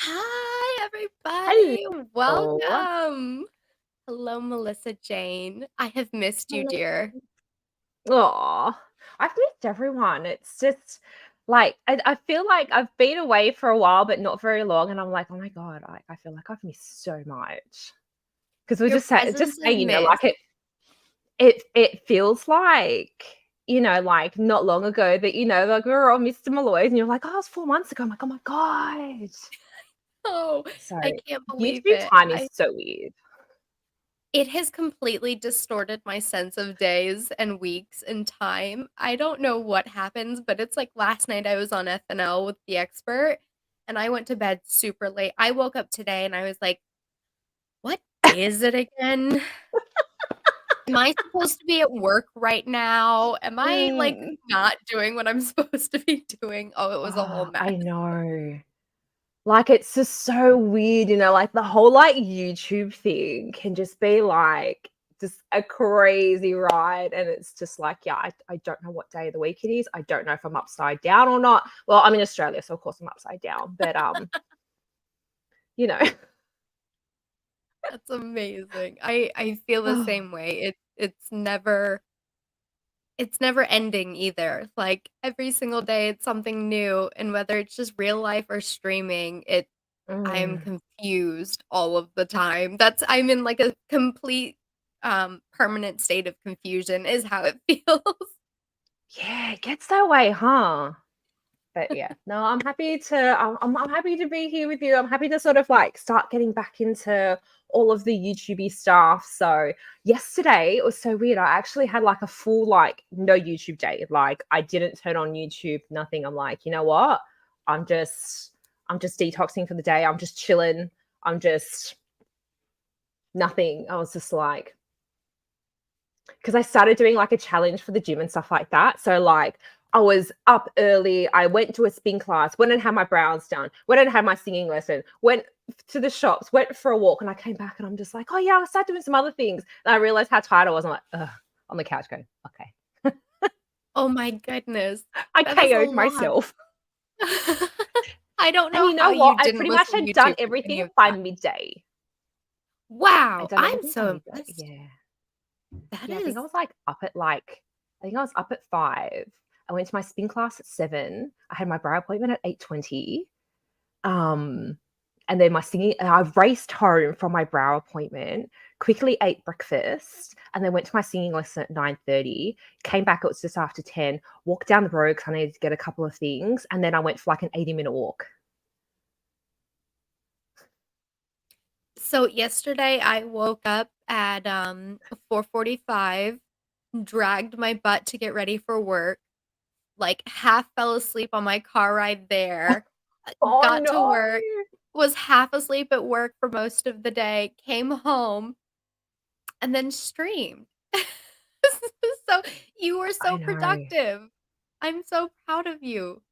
Hi, everybody. Hello. Welcome. Hello, Melissa Jane. I have missed you, Hello. dear. Aw, I've missed everyone. It's just like I feel like I've been away for a while, but not very long, and I'm like, oh my god, I feel like I've missed so much because we're Your just presence is saying, missed. like it feels like like not long ago that like we were all Mr. Malloy's, and you're like, oh, it's 4 months ago. I'm like, oh my god. Oh, So I can't believe YouTube it. time is so weird. It has completely distorted my sense of days and weeks and time. I don't know what happens, but it's like last night I was on FNL with the expert and I went to bed super late. I woke up today and I was like, what day is it again? Am I supposed to be at work right now? Am I, like, Mm. not doing what I'm supposed to be doing? Oh, it was a whole Oh, mess. I know. Like, it's just so weird, like, the whole, like, YouTube thing can just be, like, just a crazy ride, and it's just like, yeah, I don't know what day of the week it is. I don't know if I'm upside down or not. Well, I'm in Australia, so of course I'm upside down, but, you know. That's amazing. I feel the same way. It's never ending either. Like, every single day it's something new, and whether it's just real life or streaming, I am Mm. confused all of the time. I'm in, like, a complete, permanent state of confusion is how it feels. Yeah, it gets that way, huh? But yeah, no, I'm happy to be here with you. I'm happy to sort of like start getting back into all of the YouTubey stuff. So yesterday it was so weird. I actually had like a full like no YouTube day. Like I didn't turn on YouTube, nothing. I'm like, you know what? I'm just I'm just detoxing for the day. I'm just chilling. I'm just nothing. I was just like, because I started doing like a challenge for the gym and stuff like that. So like I was up early. I went to a spin class, went and had my brows done, went and had my singing lesson, went to the shops, went for a walk, and I came back and I'm just like, oh yeah, I'll start doing some other things. And I realized how tired I was. I'm like, ugh, on the couch going, okay. Oh my goodness. I That is a KO'd lot. myself. I don't And know you how know you what? I didn't pretty much listen to had done YouTube for any everything of by that. midday. I'd Wow, done I'm everything by so midday. impressed. Yeah. That Yeah, I think is I was like up at like I think I was up at 5. I went to my spin class at 7. I had my brow appointment at 8:20. Um, and then my singing I raced home from my brow appointment, quickly ate breakfast, and then went to my singing lesson at 9:30. Came back, it was just after 10, walked down the road because I needed to get a couple of things, and then I went for like an 80-minute walk. so yesterday I woke up at 4:45, dragged my butt to get ready for work, like half fell asleep on my car ride there, Oh got to no. work, was half asleep at work for most of the day, came home, and then streamed. So you were so I know. productive. I'm so proud of you.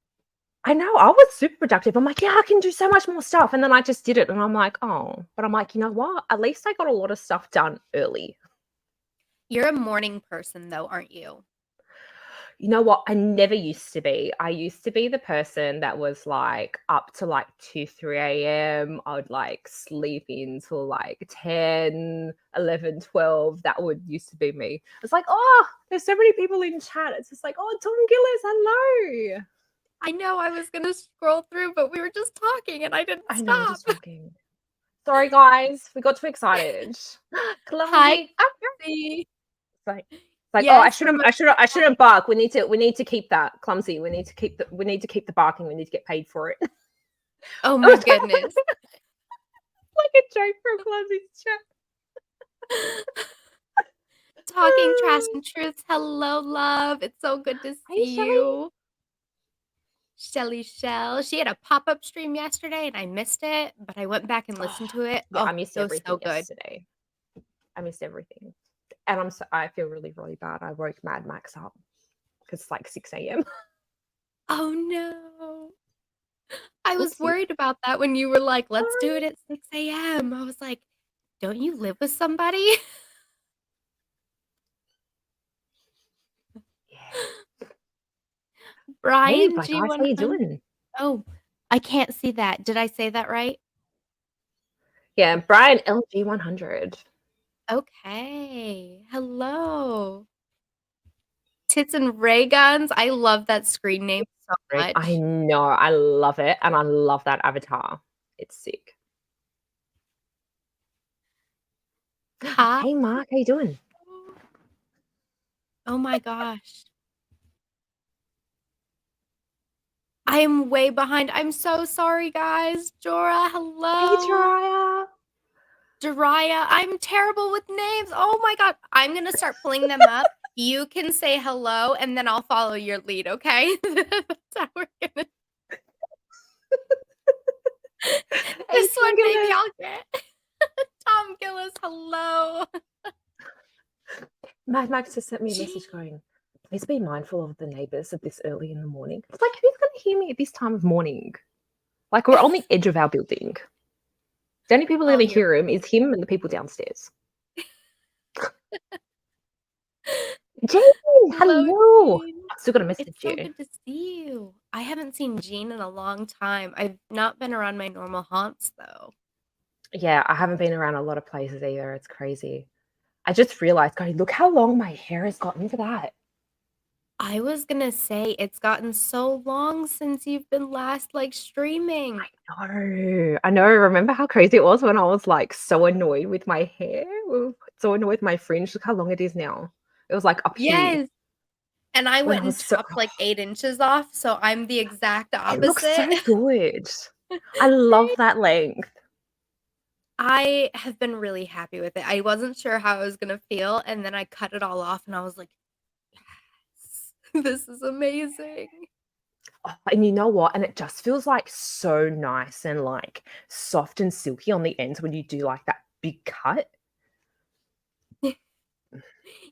I know, I was super productive. I'm like, "Yeah, I can do so much more stuff," and then I just did it, and I'm like, "Oh," but I'm like, "You know what? At least I got a lot of stuff done early." You're a morning person though, aren't you? You know what? I never used to be. I used to be the person that was, like, up to, like, 2, 3 a.m. I would, like, sleep in till, like, 10, 11, 12. That would used to be me. It's like, "Oh, there's so many people in chat." It's just like, "Oh, Tom Gillis, hello." I know I was gonna scroll through, but we were just talking and I didn't I know, we're stop. just talking. Sorry, guys, we got too excited. Hi, Clumsy. see. It's like, oh, I Yes, shouldn't, we're I shouldn't, I shouldn't bark. We need to keep that clumsy. We need to keep the barking. We need to get paid for it. oh It my was goodness. like a joke from Clumsy's chat. Talking trash and truths. Hello, love. It's so good to Hey, see Shelly. you. Shelly Shell. She had a pop-up stream yesterday and I missed it, but I went back and Oh, listened to it. yeah, Oh, I missed it was so everything good. yesterday. I missed everything, and I feel really, really bad. I woke Mad Max up because it's like 6 a.m. Oh no. I was Oopsie. worried about that when you were like, let's do it Sorry. at 6 a.m. I was like, don't you live with somebody? Yeah. Hey, Brian my guys, how you G100. doing? Oh, I can't see that. Did I say that right? Yeah, Brian LG100. Okay. Hello. Tits and ray guns. I love that screen name so Greg, I much. know, I love it, and I love that avatar. It's sick. Hi. Hey, Mark, how you doing? Oh my gosh. I'm way behind. I'm so sorry, guys. Jorah, Hey, hello. Jiraiya. Jiraiya, I'm terrible with names. Oh my god. I'm gonna start pulling them up. You can say hello, and then I'll follow your lead, okay? That's how we're gonna. Hey, This Tom one, maybe Gillis. I'll get. Tom Gillis, hello. Mad Max just sent me a message Gee. going, please be mindful of the neighbors at this early in the morning. It's like, who's going to hear me at this time of morning? Like, we're on the edge of our building. The only people I'll going to hear. hear him is him and the people downstairs. Jane, Hello, hello. Jean. I'm still going to It's message so you. good to see you. I haven't seen Jean in a long time. I've not been around my normal haunts, though. Yeah, I haven't been around a lot of places either. It's crazy. I just realized, God, look how long my hair has gotten for that. I was gonna say it's gotten so long since you've been last like streaming. No, I know. Remember how crazy it was when I was like so annoyed with my hair? So annoyed with my fringe. Look how long it is now. It was like up here Yes. And I when went I and was so. chopped like 8 inches off, so I'm the exact It looks opposite. so good. I love that length. I have been really happy with it. I wasn't sure how I was gonna feel, and then I cut it all off and I was like, yes, this is amazing. Oh, and you know what? And it just feels like so nice and like soft and silky on the ends when you do like that big cut.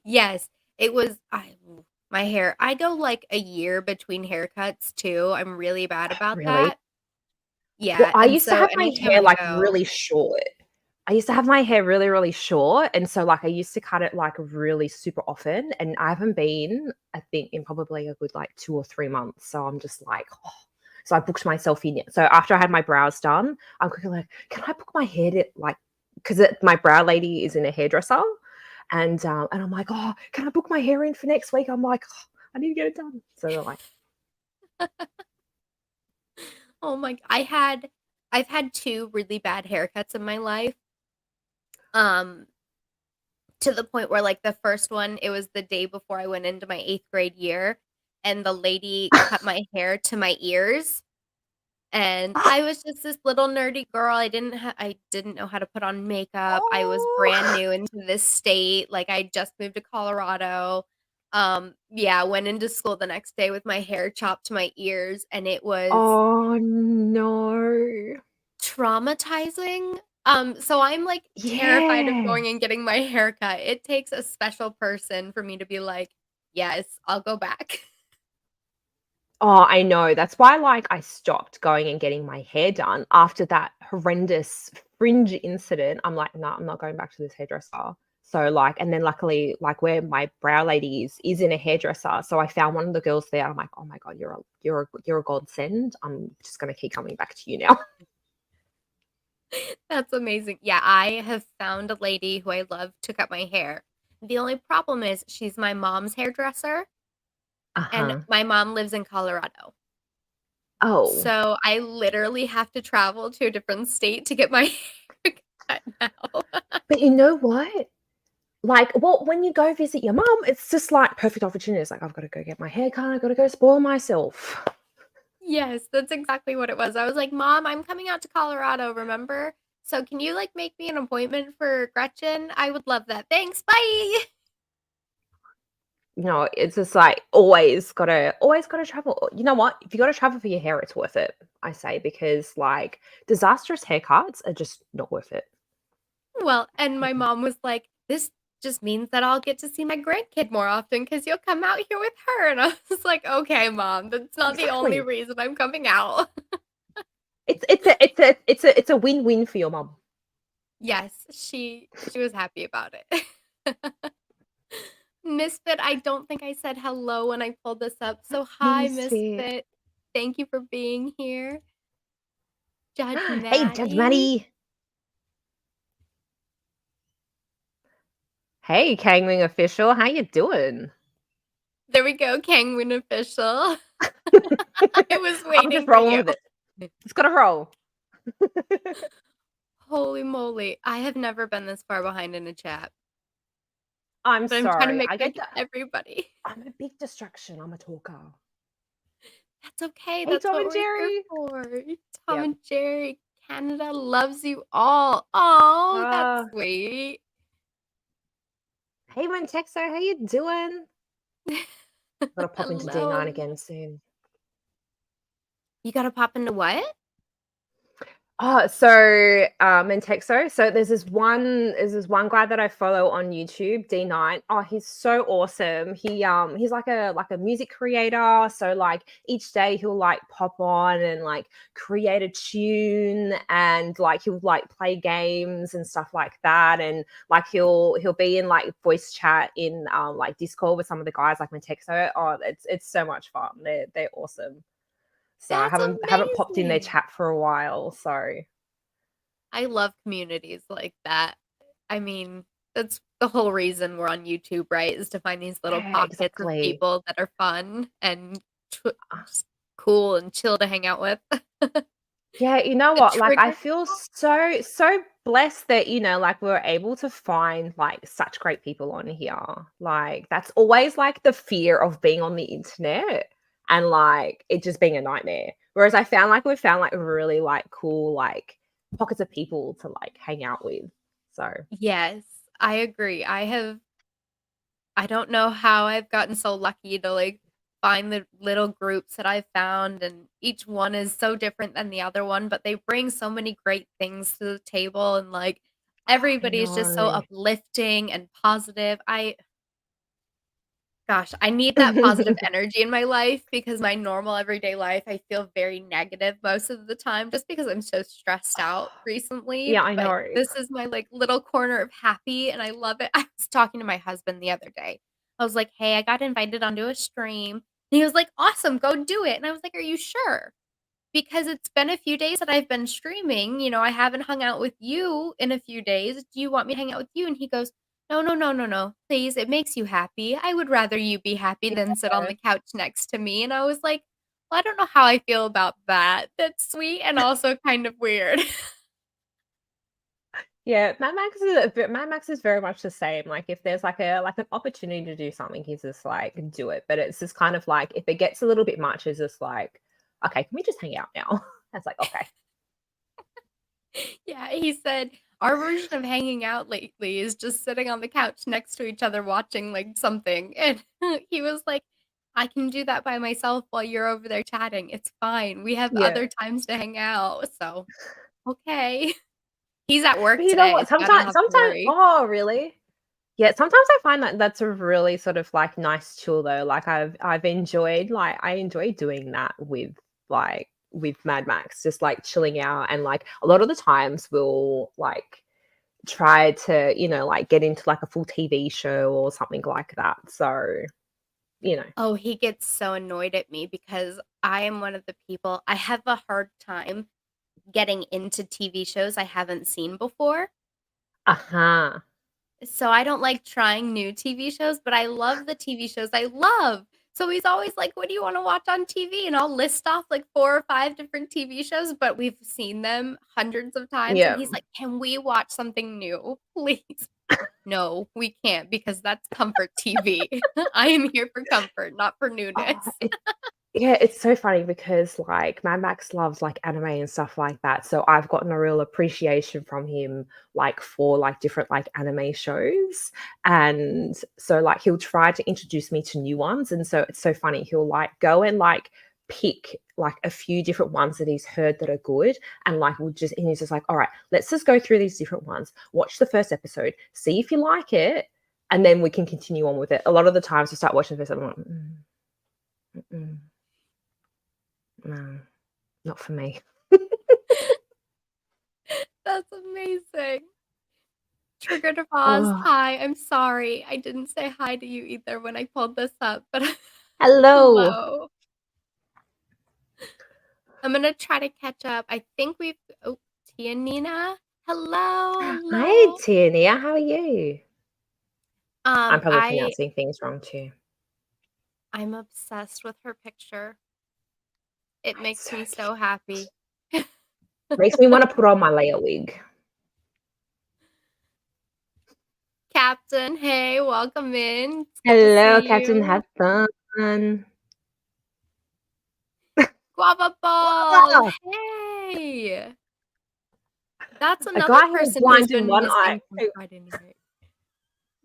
Yes, it was my hair. I go like a year between haircuts too. I'm really bad about Really? that. Well, Yeah, I and used to so have my anytime hair I like go. really short. I used to have my hair really, really short. And so, like, I used to cut it like really super often. And I haven't been, I think, in probably a good like 2 or 3 months. So I'm just like, oh. So I booked myself in. So after I had my brows done, I'm quickly like, can I book my hair to like, because my brow lady is in a hairdresser. And I'm like, oh, can I book my hair in for next week? I'm like, oh, I need to get it done. So they're like, Oh my, I've had 2 really bad haircuts in my life. Um, to the point where like the first one, it was the day before I went into my 8th grade year, and the lady cut my hair to my ears. And I was just this little nerdy girl. I didn't know how to put on makeup. I was brand oh, new into this state. Like I just moved to Colorado. Yeah, went into school the next day with my hair chopped to my ears, and it was oh no. traumatizing. So I'm like terrified of Yeah. going and getting my hair cut. It takes a special person for me to be like, "Yes, I'll go back." Oh, I know. That's why, like, I stopped going and getting my hair done after that horrendous fringe incident. I'm like, "No, I'm not going back to this hairdresser." So, like, and then luckily, like, where my brow lady is in a hairdresser. So I found one of the girls there. I'm like, "Oh my god, you're a godsend. I'm just gonna keep coming back to you now." That's amazing. Yeah, I have found a lady who I love to cut my hair. The only problem is she's my mom's hairdresser, and Uh-huh. my mom lives in Colorado. Oh, So I literally have to travel to a different state to get my hair cut now. but you know what? Like, well, when you go visit your mum, it's just like perfect opportunity. It's like, I've got to go get my hair cut. I've got to go spoil myself. Yes, that's exactly what it was. I was like, "Mom, I'm coming out to Colorado, remember? So can you, like, make me an appointment for Gretchen? I would love that. Thanks, bye." You know, it's just like always gotta travel. You know what? If you gotta travel for your hair, it's worth it, I say, because like disastrous haircuts are just not worth it. Well, and my Mhm. mom was like, "This just means that I'll get to see my grandkid more often because 'cause you'll come out here with her." And I was like, "Okay, mom, that's not the only Exactly. reason I'm coming out." It's a win-win for your mum. Yes, she was happy about it. Misfit, I don't think I said hello when I pulled this up. So Hey, hi, Misfit. Misfit. Thank you for being here. Judge Hey, Judge Maddie. Maddie. Hey, Kangwing official, how you doing? There we go, Kangwin official. I was I'm just waiting for rolling you. with it. It's gotta roll. Holy moly. I have never been this far behind in a chat, I'm but I'm trying to sorry. make sure I get everybody. I'm a big distraction. I'm a talker. That's okay. Hey, That's Tom what and we're here Jerry. for. Tom Yep. and Jerry, Canada loves you all. Oh, that's Uh, sweet. hey, Texo, how you doing? Gotta pop into D9 Hello. again soon. You gotta pop into what? Oh, so and Texo. So there's this one guy that I follow on YouTube, D9. Oh, he's so awesome. He's like a music creator. So like each day he'll like pop on and like create a tune and like he'll like play games and stuff like that. And like he'll be in like voice chat in like Discord with some of the guys like Texo. Oh, it's so much fun. They're awesome. So I That's haven't popped in their amazing. chat for a while. So I love communities like that. I mean, that's the whole reason we're on YouTube, right? Is to find these little yeah, pockets of exactly. people that are fun and just cool and chill to hang out with. Yeah, you know The what? Like I trigger. feel so blessed that, like we're able to find like such great people on here. Like that's always like the fear of being on the internet and like it just being a nightmare. Whereas we found like really like cool like pockets of people to like hang out with. So Yes, I agree. I don't know how I've gotten so lucky to like find the little groups that I've found, and each one is so different than the other one, but they bring so many great things to the table, and like I everybody is just so know. uplifting and positive. Gosh, I need that positive energy in my life because my normal everyday life, I feel very negative most of the time just because I'm so stressed out Yeah, recently, I but know. this is my, like, little corner of happy, and I love it. I was talking to my husband the other day. I was like, "Hey, I got invited onto a stream." And he was like, "Awesome, go do it." And I was like, "Are you sure?" Because it's been a few days that I've been streaming, I haven't hung out with you in a few days. Do you want me to hang out with you? And he goes, "No, no, no, no, no. Please, it makes you happy. I would rather you be happy than sit on Yeah. the couch next to me." And I was like, "Well, I don't know how I feel about that. That's sweet and also kind of weird." Yeah, Mad Max is very much the same. Like if there's like an opportunity to do something, he's just like do it. But it's just kind of like if it gets a little bit much, it's just like, okay, can we just hang out now? It's like, okay. Yeah, he said, "Our version of hanging out lately is just sitting on the couch next to each other watching, like, something." And he was like, "I can do that by myself while you're over there chatting. It's fine. We have Yeah. other times to hang out." So, okay. He's at But work you know today, what? so I don't have to Sometimes worry. oh really? Yeah, sometimes I find that that's a really sort of like nice chill though. Like I've enjoyed like I enjoy doing that with Mad Max, just like chilling out and like a lot of the times we'll like try to, like get into like a full TV show or something like that. So, you know. Oh, he gets so annoyed at me because I am one of the people I have a hard time getting into TV shows I haven't seen before. Uh-huh. So I don't like trying new TV shows, but I love the TV shows I love. So he's always like, "What do you wanna watch on TV?" And I'll list off like 4 or 5 different TV shows, but we've seen them hundreds of times, and Yeah. he's like, "Can we watch something new, please?" No, we can't because that's comfort TV. I am here for comfort, not for Oh, newness. yeah, it's so funny because like Mad Max loves like anime and stuff like that. So I've gotten a real appreciation from him like for like different like anime shows. And so like he'll try to introduce me to new ones. And so it's so funny. He'll like go and like pick like a few different ones that he's heard that are good and like and he's just like, all right, let's just go through these different ones, watch the first episode, see if you like it, and then we can continue on with it. A lot of the times we start watching the first episode, I'm like, mm, no, not for me. That's amazing. Trigger to pause. Oh, Hi, I'm sorry. I didn't say hi to you either when I pulled this up, but hello. hello. I'm gonna try to catch up. I think we've oh, Tia Nina. Hello, Hi, hello. Tiania. How are you? I'm probably I pronouncing things wrong too. I'm obsessed with her picture. It It's makes so me cute. so happy. Makes me want to put on my Leia wig. Captain, hey, welcome in. It's good to Hello, see Captain. you. Have fun. Guava Ball, Wow. hey. That's A another guy who was person who's blind in been one eye. missing from Friday night.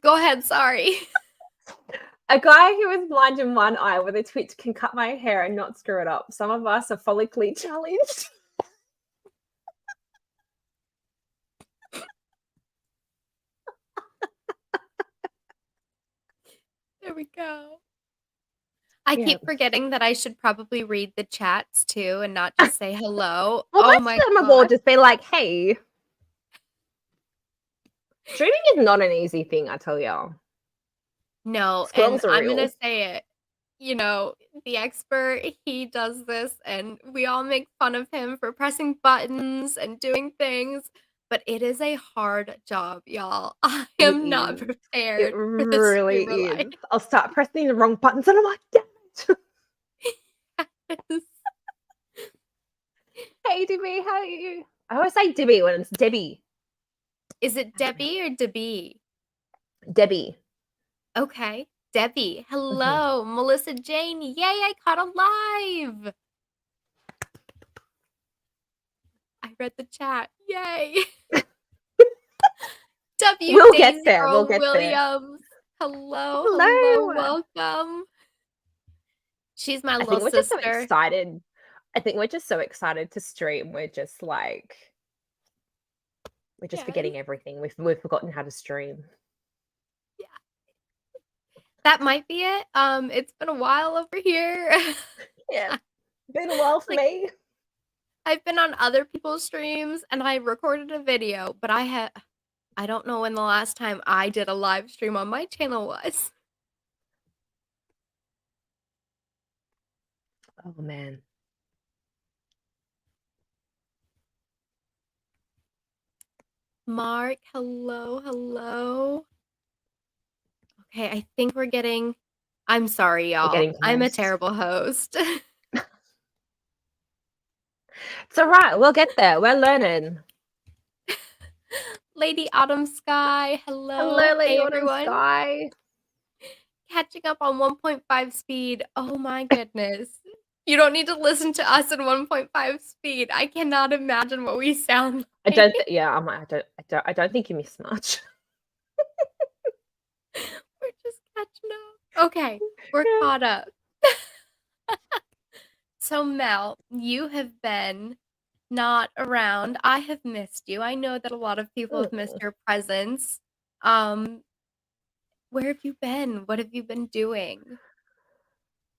Go ahead, sorry. A guy who was blind in one eye with a twitch can cut my hair and not screw it up. Some of us are follically challenged. There we go. I Yeah. keep forgetting that I should probably read the chats too and not just say hello. Well, Oh most my of them have all gosh. just been like, hey, streaming is not an easy thing, I tell you. No, and Squirrels are I'm gonna real. say it. The expert, he does this, and we all make fun of him for pressing buttons and doing things, but it is a hard job, y'all. I It am not is. It prepared for this streamer really life. is. I'll start pressing the wrong buttons and I'm like, damn it. Hey, Debbie, how are you? I always say Debbie when it's Debbie. Is it Debbie or Debbie? Debbie. Okay, Debbie. Mhm. Hello, Melissa Jane. Yay, I caught a live. I read the chat. Yay. W. We'll get Daisy there. We'll Earl get there. Williams. Hello, hello, Hello. welcome. She's my I little think we're just so sister. excited. I think we're just so excited to stream. We're just like, we're just Yes. forgetting everything. We've forgotten how to stream. Yeah. That might be it. It's been a while over here. Yeah. Been a while for Like me. I've been on other people's streams and I recorded a video, but I don't know when the last time I did a live stream on my channel was. Oh man. Mark, hello, hello. Okay, I think I'm sorry, We're y'all. getting I'm a close. terrible host. It's all right. We'll get there. We're learning. Lady Autumn Sky, hello. Hello, Lady Hey, Autumn everyone. Sky. Catching up on 1.5 speed. Oh my goodness. You don't need to listen to us in 1.5 speed. I cannot imagine what we sound I like. don't. Yeah, I don't think you missed much. We're just catching up. Okay, we're Yeah. caught up. So, Mel, you have been not around. I have missed you. I know that a lot of people have missed Mm. your presence. Um, where have you been? What have you been doing?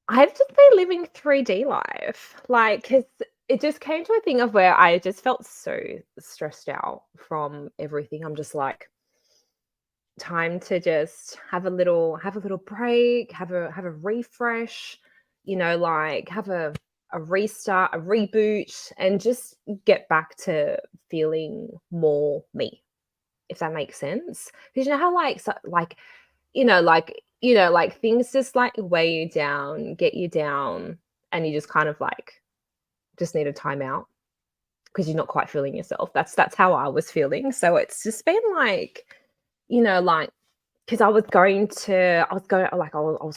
I've just been living 3D life, like, because it just came to a thing of where I just felt so stressed out from everything. I'm just like, time to just have a little break, have a refresh, like have a restart, a reboot, and just get back to feeling more me, if that makes sense. Because you know how like like things just like weigh you down, get you down, and you just kind of like just need a timeout because you're not quite feeling yourself. That's how I was feeling. So it's just been like, like because I was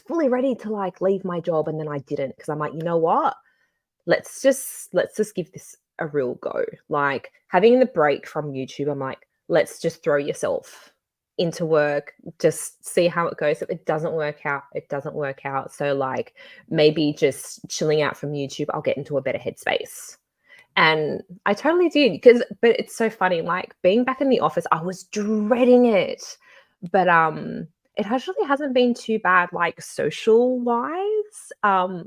fully ready to like leave my job and then I didn't because I'm like, you know what? Let's just give this a real go. Like having the break from YouTube, I'm like, let's just throw yourself into work, just see how it goes. If it doesn't work out, it doesn't work out. So like maybe just chilling out from YouTube, I'll get into a better headspace. And I totally did but it's so funny, like being back in the office, I was dreading it. But it actually hasn't been too bad, like social wise.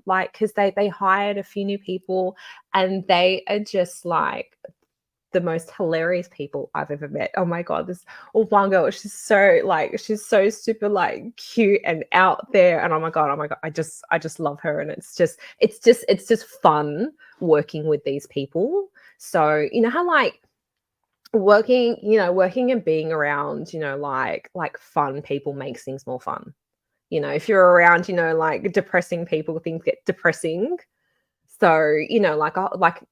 Like because they hired a few new people and they are just like the most hilarious people I've ever met. Oh my god, this one girl, she's so super like cute and out there. And oh my god, I just love her. And it's just fun working with these people. So you know how like working and being around, like fun people makes things more fun. If you're around, like depressing people, things get depressing. So, like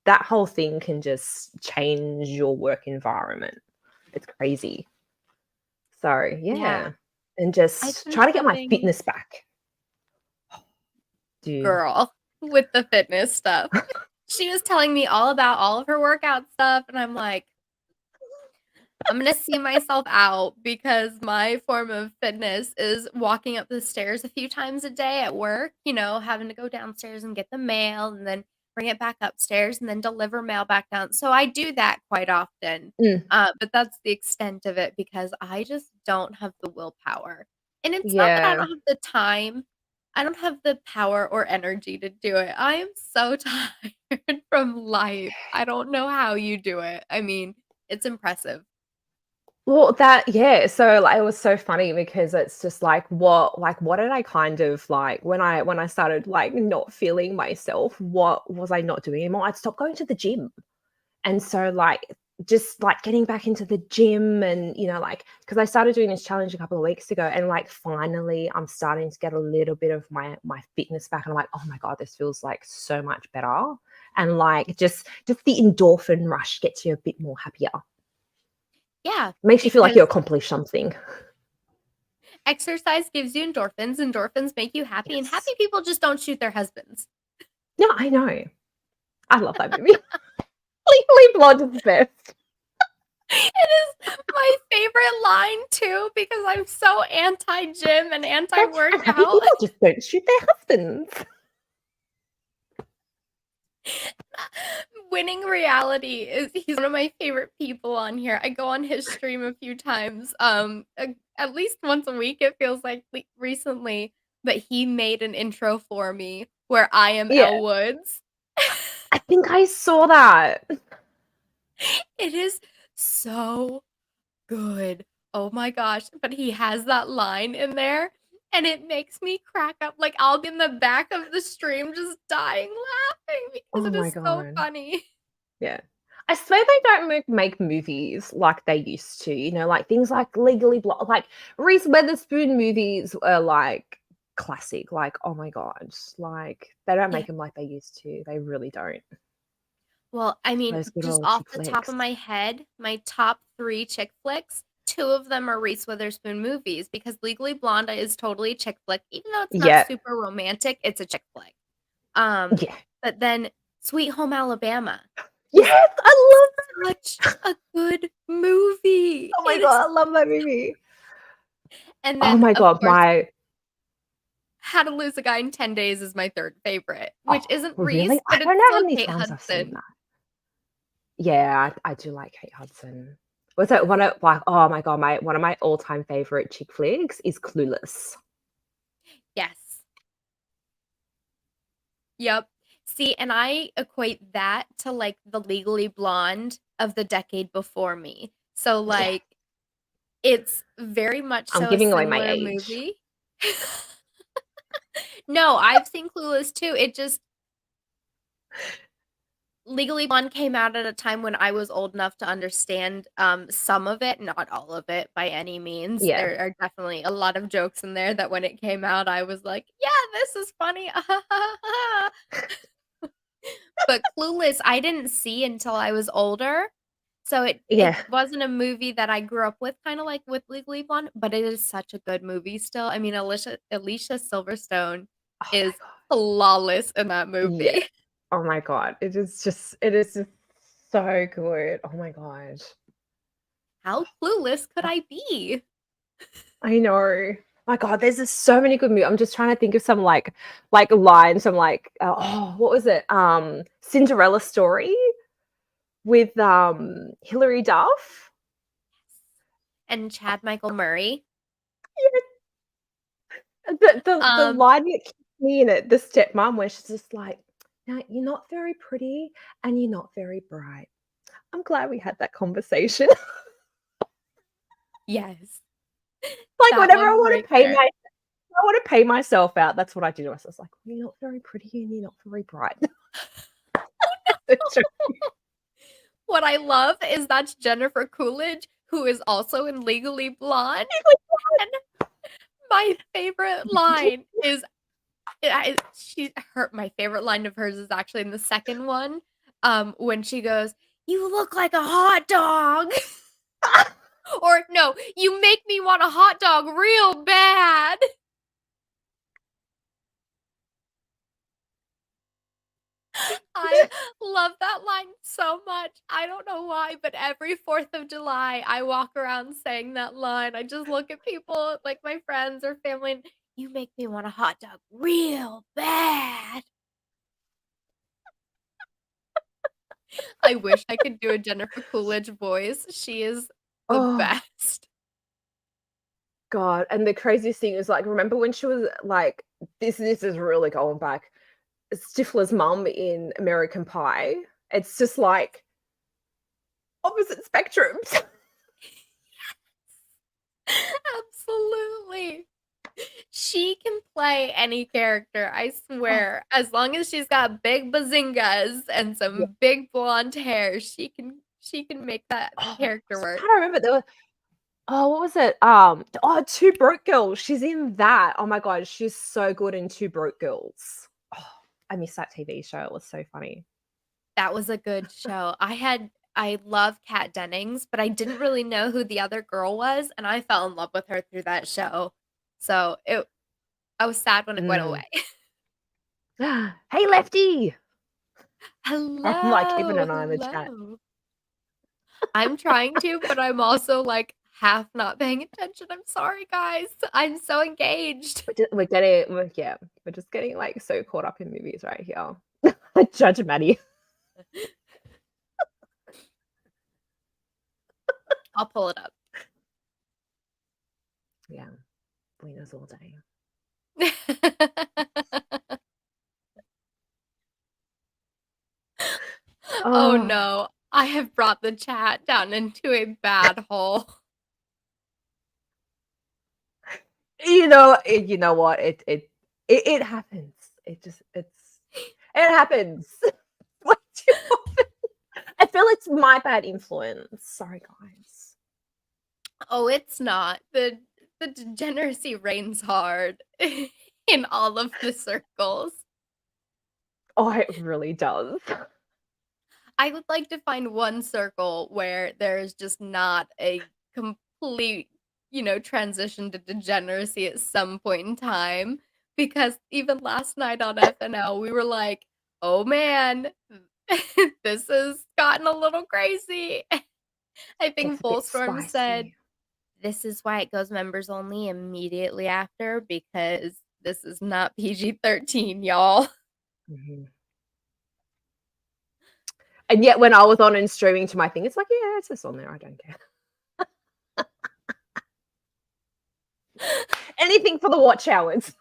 that whole thing can just change your work environment. It's crazy. So, Yeah. yeah. And I've just been try to get my having fitness back, dude. girl with the fitness stuff. She was telling me all about all of her workout stuff, and I'm like, I'm gonna see myself out because my form of fitness is walking up the stairs a few times a day at work, having to go downstairs and get the mail and then bring it back upstairs and then deliver mail back down. So I do that quite often. Mm, But that's the extent of it because I just don't have the willpower. And it's not that I yeah. don't have the time, I don't have the power or energy to do it. I am so tired from life. I don't know how you do it. I mean, it's impressive. Well, yeah, so, like, it was so funny because it's just what did I kind of like when I started, like, not feeling myself, what was I not doing anymore? I'd stopped going to the gym. And so, like, just, like, getting back into the gym and, like, because I started doing this challenge a couple of weeks ago, and, like, finally I'm starting to get a little bit of my fitness back, and I'm like, "Oh my god, this feels, like, so much better." And, like, just the endorphin rush gets you a bit more happier. Yeah, Makes you feel like you because accomplished something. exercise gives you endorphins, endorphins make you happy, and happy Yes. people just don't shoot their husbands. Yeah, I know. I love that movie. Legally Blonde is the best. It is my favorite line too because I'm so anti-gym and And happy anti-workout. people just don't shoot their husbands. Winning Reality is he's one of my favorite people on here. I go on his stream a few times, at least once a week it feels like recently, but he made an intro for me where I am Yeah, Elle Woods. I think I saw that. It is so good. Oh my gosh, but he has that line in there, and it makes me crack up, like, I'll be in the back of the stream just dying laughing because Oh it my is so god. funny. Yeah. I swear they don't make movies like they used to, like things like Legally Blonde, like Reese Witherspoon movies are like classic. Like, oh my god, like they don't Yeah. make them like they used to. They really don't. Well, I mean, Those good just old off chick the top flicks. of my head, my top 3 chick flicks, 2 of them are Reese Witherspoon movies because Legally Blonde is totally a chick flick, even though it's not Yeah, super romantic, it's a chick flick. Um, yeah, but then Sweet Home Alabama is yes, I love that. such a good movie. Oh my It is, god, I love that movie. and Oh then, my of god, course, my How to Lose a Guy in 10 Days is my 3rd favorite, which oh isn't really? Reese, I but it's don't know how still many Kate times I've seen Hudson. that. Yeah, I do like Kate Hudson. Was that one of like, oh my god, my one of my all-time favorite chick flicks is Clueless. Yes. Yep. See, and I equate that to, like, the Legally Blonde of the decade before me. So, Yeah, like, it's very much I'm so a giving away my similar age. movie. No, I've seen Clueless too. It just Legally Blonde came out at a time when I was old enough to understand, some of it, not all of it by any means. Yeah, There are definitely a lot of jokes in there that when it came out, I was like, "Yeah, this is funny." But Clueless, I didn't see until I was older. So it yeah. wasn't a movie that I grew up with, kinda like with Legally Blonde, but it is such a good movie still. I mean, Alicia Silverstone Oh my is god. flawless in that Yeah. movie. Oh my god. It is just so good. Oh my god. How clueless could I be? I know. My god, there's just so many good movies. I'm just trying to think of some like lines from like oh, what was it? Cinderella Story with Hilary Duff. And Chad Michael Murray. The Um, line that keeps me in it, the stepmom, where she's just like, "Now you're not very pretty and you're not very bright. I'm glad we had that conversation." yes, Like that whenever I one want right to pay there. my I want to pay myself out, that's what I do to myself. Like, "You're not very pretty and you're not very bright." what I love is that's Jennifer Coolidge, who is also in Legally Blonde, and my favorite line is my favorite line of hers is actually in the second one, when she goes, "You look like a hot dog." Or no, "You make me want a hot dog real bad." I love that line so much. I don't know why, but every 4th of July, I walk around saying that line. I just look at people, like my friends or family, and, "You make me want a hot dog real bad." I wish I could do a Jennifer Coolidge voice. She is the Oh best. God. And the craziest thing is like, remember when she was like, this is really going back. Stifler's mum in American Pie. It's just like opposite spectrums. Absolutely. She can play any character, I Oh, swear. As long as she's got big bazingas and yeah. some big blonde hair, she can make that Oh, I character was work. trying to remember there were oh, what was it? Oh, Two Broke Girls. She's in that. Oh my God, she's so good in Two Broke Girls. Oh, I miss that TV show. It was so funny. That was a good show. I love Kat Dennings, but I didn't really know who the other girl was, and I fell in love with her through that show. So, it I was sad when it went Mm. away. Hey, Lefty. I'm like keeping Hello, an eye on the chat. hello. I'm trying to, but I'm also, like, half not paying attention. I'm sorry, guys. I'm so engaged. We're getting, yeah, we're just getting like so caught up in movies right here. Judge Maddie. I'll pull it up. Yeah, winners all day. Oh, Oh, no. I have brought the chat down into a bad hole. you know what? It happens. It happens. Way too often. I feel it's my bad influence. Sorry, guys. Oh, it's not. The degeneracy reigns hard in all of the circles. Oh, it really does. I would like to find one circle where there's just not a complete, transition to degeneracy at some point in time. Because even last night on FNL, we were like, oh man, this has gotten a little crazy. I think Gets a bit Bullstorm said, spicy. this is why it goes members only immediately after, because this is not PG-13, y'all. Mhm. And yet, when I was on and streaming to my thing, it's like, yeah, it's just on there. I don't care. Anything for the watch hours.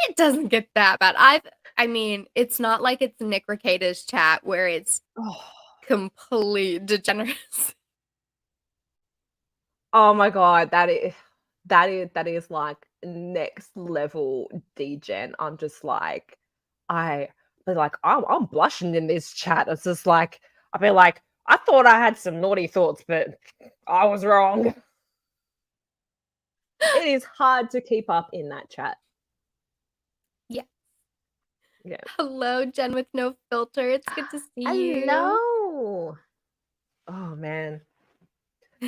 It doesn't get that bad. I mean, it's not like it's Nick Rekieta's chat where it's Oh, complete degeneracy. oh my God, that is like next level degen. I'm just like, I but like I'm blushing in this chat. It's just like I'll be like, I thought I had some naughty thoughts, but I was wrong. It is hard to keep up in that chat. Yeah. Yeah. Hello, Jen with no filter. It's good to see you. Hello. Oh man.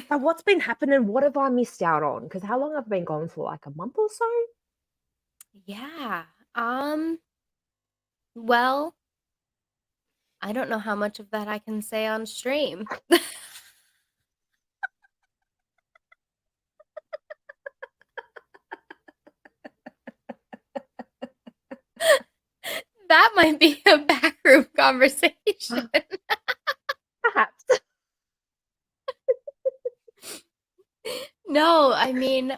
So what's been happening? What have I missed out on? Because how long have I been gone for? Like a month or so? Yeah. Well, I don't know how much of that I can say on stream. That might be a backroom conversation. Perhaps. No, I mean,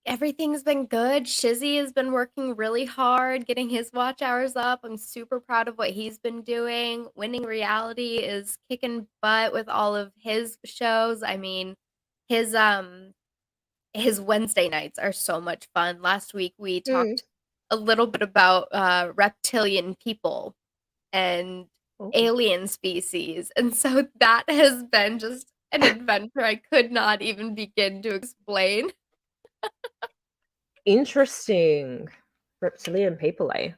everything's been good. Shizzy has been working really hard, getting his watch hours up. I'm super proud of what he's been doing. Winning Reality is kicking butt with all of his shows. I mean, his his Wednesday nights are so much fun. Last week we Mm. talked a little bit about reptilian people. and Oh, alien species. And so that has been just an adventure I could not even begin to explain. interesting. Reptilian people, eh?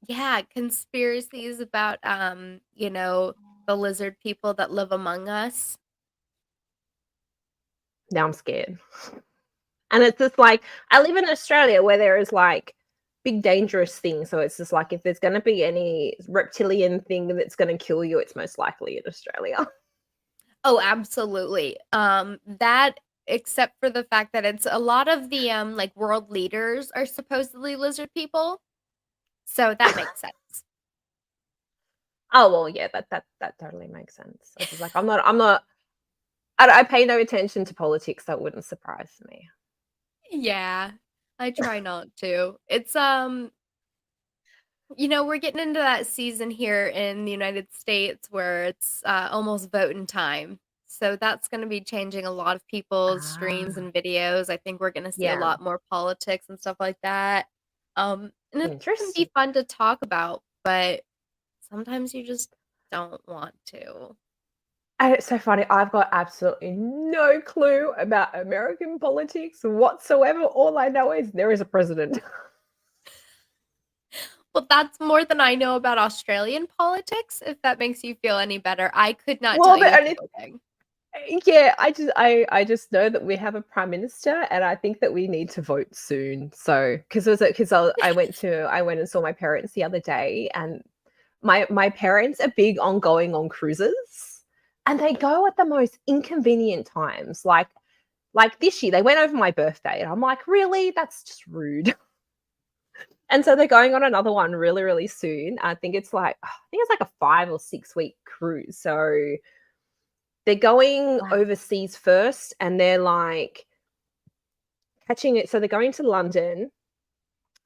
Yeah, conspiracies about the lizard people that live among us. Now I'm scared. And it's just like I live in Australia where there is like big dangerous things. So it's just like if there's gonna be any reptilian thing that's gonna kill you, it's most likely in Australia. Oh, absolutely. That except for the fact that it's a lot of the like world leaders are supposedly lizard people. So that makes sense. Oh well, yeah, that totally makes sense. I was just like, I pay no attention to politics, so it wouldn't surprise me. Yeah. I try not to. It's we're getting into that season here in the United States where it's almost voting time. So that's going to be changing a lot of people's streams Ah, and videos. I think we're going to see a yeah, lot more politics and stuff like that. And it can interesting. be fun to talk about, but sometimes you just don't want to. And it's so funny. I've got absolutely no clue about American politics whatsoever. All I know is there is a president. Well, that's more than I know about Australian politics, if that makes you feel any better. I could not Well, tell the you a only single thing. yeah, I just know that we have a prime minister, and I think that we need to vote soon. So, because I went and saw my parents the other day, and my parents are big on going on cruises, and they go at the most inconvenient times. Like this year, they went over my birthday, and I'm like, really? That's just rude. And so they're going on another one really, really soon. I think it's like a 5 or 6 week cruise. So they're going Wow. overseas first, and they're like catching it. So they're going to London,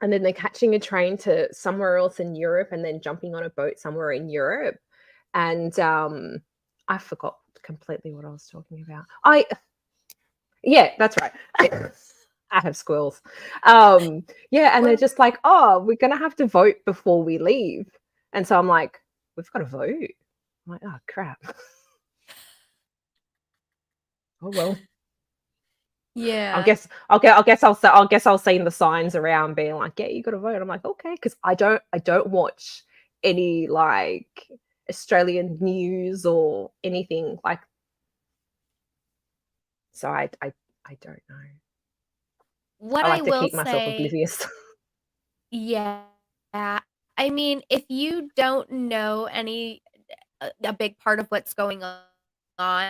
and then they're catching a train to somewhere else in Europe, and then jumping on a boat somewhere in Europe. And I forgot completely what I was talking about. Yeah, that's right. I have squirrels. Yeah, and they're What? just like, oh, we're gonna have to vote before we leave. And so I'm like, we've got to vote. I'm like, oh crap. Oh well. Yeah. I guess I'll see the signs around being like, yeah, you got to vote. I'm like, okay, because I don't watch any like Australian news or anything like. So I don't know. What I I like to will keep myself say, oblivious. yeah. I mean, if you don't know a big part of what's going on,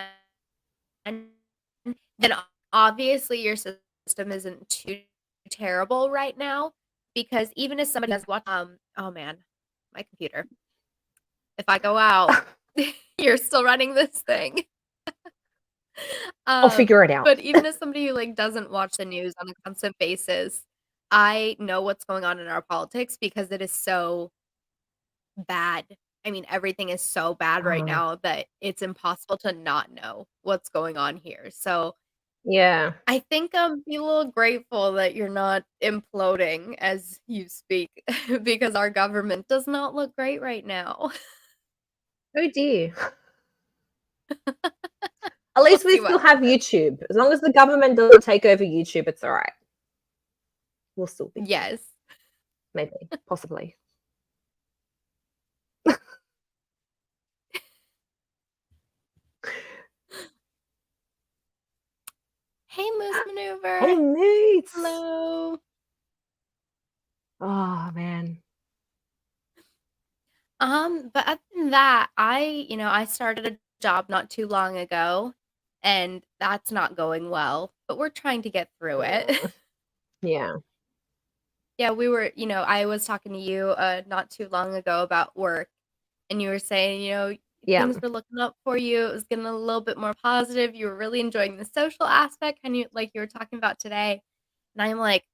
then obviously your system isn't too terrible right now because even as somebody has watched oh man, my computer. If I go out, you're still running this thing. I'll figure it out. But even as somebody who, like, doesn't watch the news on a constant basis, I know what's going on in our politics because it is so bad. I mean, everything is so bad right Oh, now that it's impossible to not know what's going on here. So, yeah. I think, be a little grateful that you're not imploding as you speak because our government does not look great right now. Oh dear. At We'll least we see what still have happens. YouTube. As long as the government doesn't take over YouTube, it's all right. We'll still be good. Yes. Maybe, possibly. Hey, Moose Hey, Maneuver. mates. Hello. Oh man. But other than that, I started a job not too long ago, and that's not going well, but we're trying to get through it. Mm, yeah. Yeah, I was talking to you not too long ago about work, and you were saying, Yeah. things were looking up for you. It was getting a little bit more positive. You were really enjoying the social aspect, and like you were talking about today. And I'm like,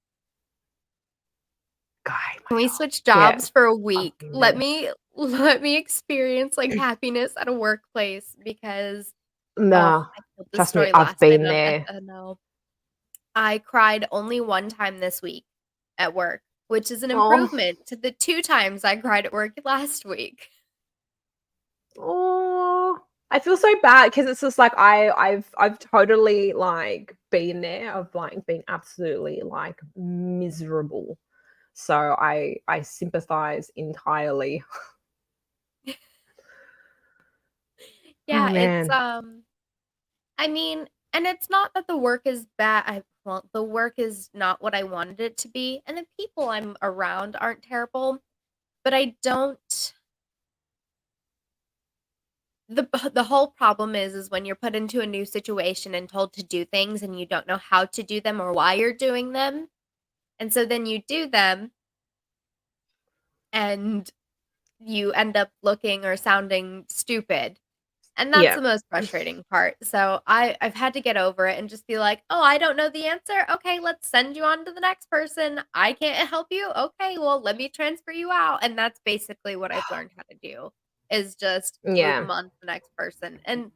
Guy, my can we dog. switch Yeah. jobs for a I've week? been Let there. me let me experience like happiness at a workplace because oh, No. I told this Trust me, story I've last night been on there. SNL. I cried only one time this week at work. which is an Oh, improvement to the 2 times I cried at work last week. oh, I feel so bad because it's just like I've totally like been there of like being absolutely like miserable. So I sympathize entirely. Oh Yeah, it's, man. I mean, and it's not that the work is bad. Well, the work is not what I wanted it to be, and the people I'm around aren't terrible, but I don't. The whole problem is when you're put into a new situation and told to do things and you don't know how to do them or why you're doing them, and so then you do them and you end up looking or sounding stupid. And that's Yeah. the most frustrating part. So I've had to get over it and just be like, "Oh, I don't know the answer. Okay, let's send you on to the next person. I can't help you. Okay, well, let me transfer you out." And that's basically what I've learned how to do is just move Yeah. them on to the next person. And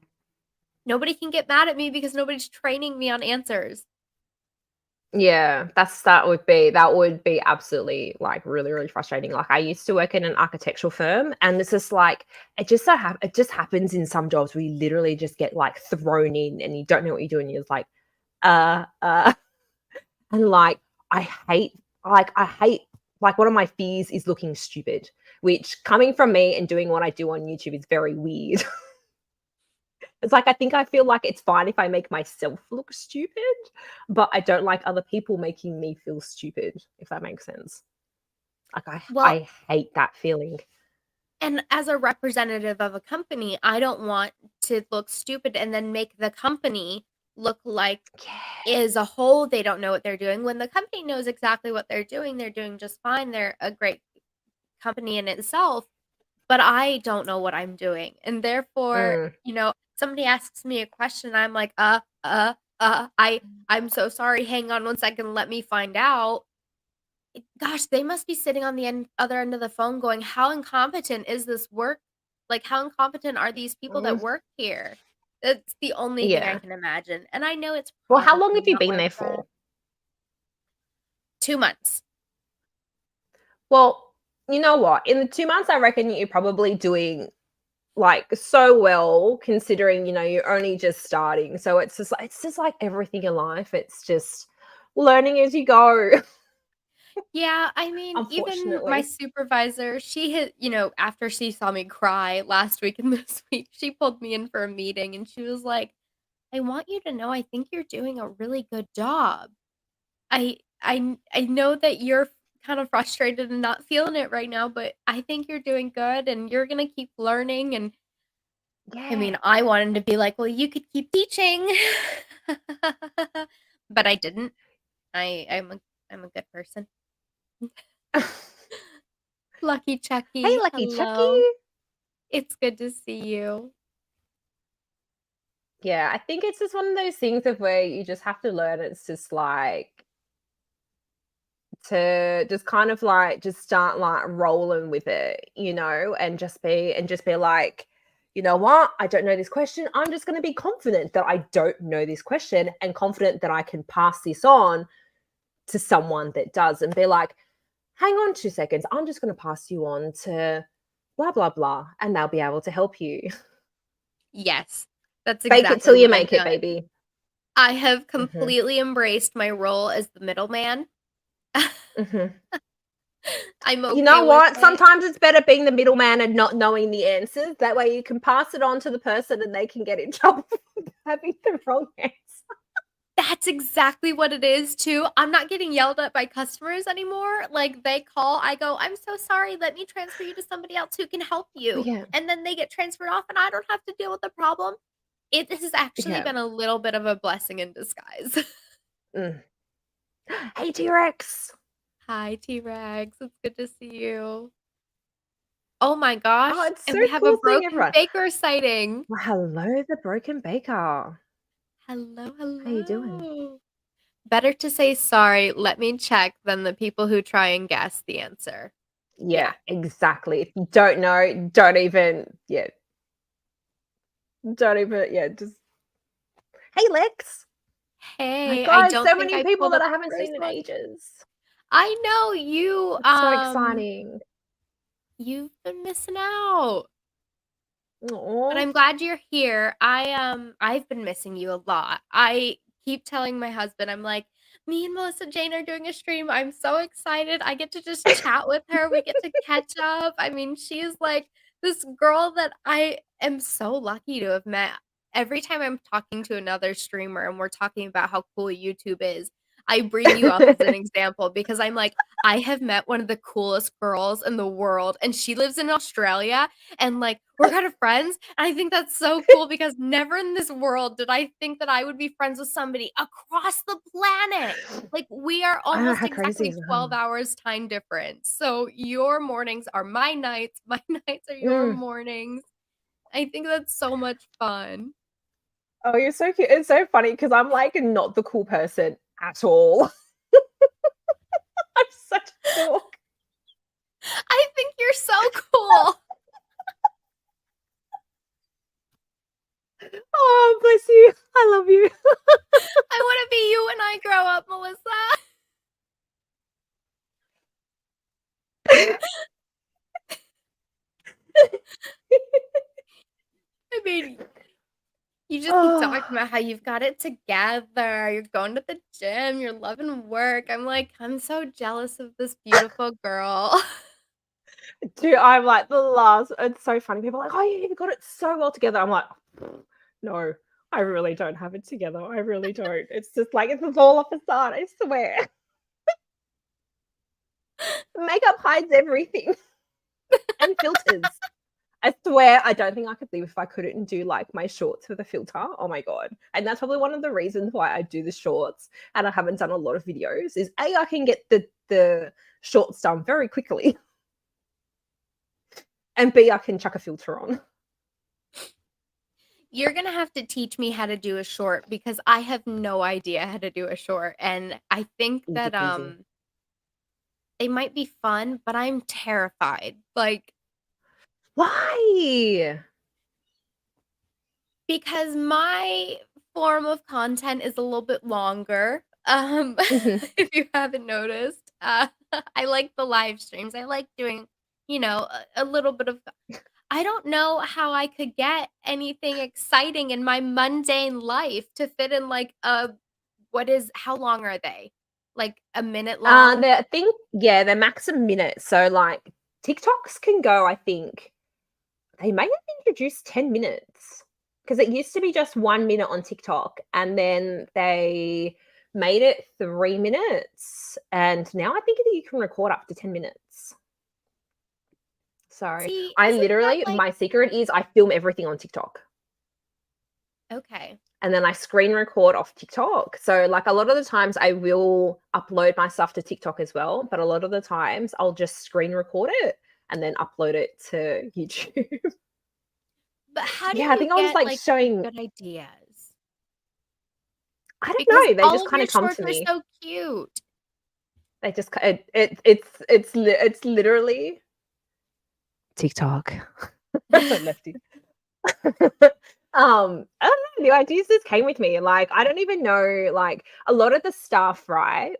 nobody can get mad at me because nobody's training me on answers. Yeah, that would be absolutely like really, really frustrating. Like I used to work in an architectural firm and it's just like it just happens in some jobs where you literally just get like thrown in and you don't know what you're doing. You're just like, uh, uh and like I hate I hate like one of my fears is looking stupid, which coming from me and doing what I do on YouTube is very weird. It's like I think I feel like it's fine if I make myself look stupid, but I don't like other people making me feel stupid, if that makes sense. Like Well, I hate that feeling. and as a representative of a company, I don't want to look stupid and then make the company look like Yeah. as a whole they don't know what they're doing when the company knows exactly what they're doing just fine. They're a great company in itself, but I don't know what I'm doing. And therefore, Mm, somebody asks me a question, I'm like, I'm so sorry. Hang on one second, let me find out. Gosh, they must be sitting on the other end of the phone going, "How incompetent is this work? Like, how incompetent are these people that mm, work here?" That's the only thing I yeah. can imagine, and I know it's Well, how long probably have you not been like there that. for? 2 months. Well, you know what? In the 2 months, I reckon you're probably doing like so well considering, you're only just starting. So it's just like everything in life. It's just learning as you go, Yeah, I mean, even my unfortunately. supervisor, she had after she saw me cry last week and this week, she pulled me in for a meeting and she was like, "I want you to know I think you're doing a really good job. I know that you're kind of frustrated and not feeling it right now, but I think you're doing good and you're gonna keep learning." And I Yeah. mean, I wanted to be like, "Well, you could keep teaching." But I didn't. I'm a good person. Lucky Hey, Chucky, Lucky hello. Chucky. It's good to see you. Yeah, I think it's just one of those things of where you just have to learn. It's just like to just kind of like just start like rolling with it, and just be like, you know what? I don't know this question. I'm just going to be confident that I don't know this question and confident that I can pass this on to someone that does and be like, hang on 2 seconds. I'm just going to pass you on to blah, blah, blah, and they'll be able to help you. Yes, that's Fake it till exactly you what I've make it, done. baby. I have Hmm. completely embraced my role as the middleman. Hmm. I'm You okay know with what? it. Sometimes it's better being the middleman and not knowing the answers. That way you can pass it on to the person and they can get in trouble for having the wrong answer. That's exactly what it is too. I'm not getting yelled at by customers anymore. Like, they call, I go, "I'm so sorry, let me transfer you to somebody else who can help you." Yeah. And then they get transferred off and I don't have to deal with the problem. It has actually Yeah. been a little bit of a blessing in disguise. Mm. Hey, T-Rex. Hi, T-Rex. It's good to see you. Oh my Oh, gosh, it's and so we have a cool seeing broken everyone. baker sighting. Well, hello, the broken baker. Hello, How you doing? hello. Better to say sorry, let me check than the people who try and guess the answer. Yeah, Yeah. exactly. If you don't know, don't even, yeah, just, hey, Lex. My Hey, I God, don't so think many I people pulled that up I the haven't first seen in one. ages. I know you, It's so exciting. you've been missing out. But Oh. I'm glad you're here. I've been missing you a lot. I keep telling my husband, I'm like, "Me and Melissa Jane are doing a stream. I'm so excited. I get to just chat with her. We get to catch up." I mean, she is like this girl that I am so lucky to have met. Every time I'm talking to another streamer and we're talking about how cool YouTube is, I bring you up as an example because I'm like, I have met one of the coolest girls in the world, and she lives in Australia, and like we're kind of friends. And I think that's so cool because never in this world did I think that I would be friends with somebody across the planet. Like we are I know almost how crazy exactly is 12 that? hours time difference. So your mornings are my nights, my nights are your Mm. mornings. I think that's so much fun. Oh, you're so cute. It's so funny because I'm like not the cool person at all. I'm such a dork. I think you're so cool. Oh, bless you. I love you. I want to be you when I grow up, Melissa. I mean, you just keep talking Oh, about how you've got it together. You're going to the gym, you're loving work. I'm like, I'm so jealous of this beautiful girl. dude, I'm like the last. It's so funny. People are like, oh, yeah, you got it so well together. I'm like, no, I really don't have it together. I really don't. It's just like it's all a facade. I swear. Makeup hides everything and filters. I swear, I don't think I could live if I couldn't do like my shorts with a filter. Oh my god! And that's probably one of the reasons why I do the shorts and I haven't done a lot of videos. Is a I can get the shorts done very quickly, and b I can chuck a filter on. You're gonna have to teach me how to do a short because I have no idea how to do a short. And I think Easy that peasy. they might be fun, but I'm terrified. Like Why? because my form of content is a little bit longer. Mhm. If you haven't noticed, I like the live streams. I like doing, a little bit of. I don't know how I could get anything exciting in my mundane life to fit in like how long are they? Like a minute long? I think yeah, they're max a minute. So like TikToks can go. I think they may have introduced 10 minutes because it used to be just 1 minute on TikTok, and then they made it 3 minutes, and now I think that you can record up to 10 minutes. So See, I isn't that literally, like my secret is I film everything on TikTok okay. and then I screen record off TikTok. So, like, a lot of the times I will upload my stuff to TikTok as well, but a lot of the times I'll just screen record it and then upload it to YouTube. But how do Yeah, I you think I was get like like the showing, good ideas? I don't Because know, they all just of kind your of come to shorts are me. so cute. They just, it's literally TikTok. Lefty. I don't know, the ideas just came with me. Like, I don't even know, like, a lot of the stuff, right,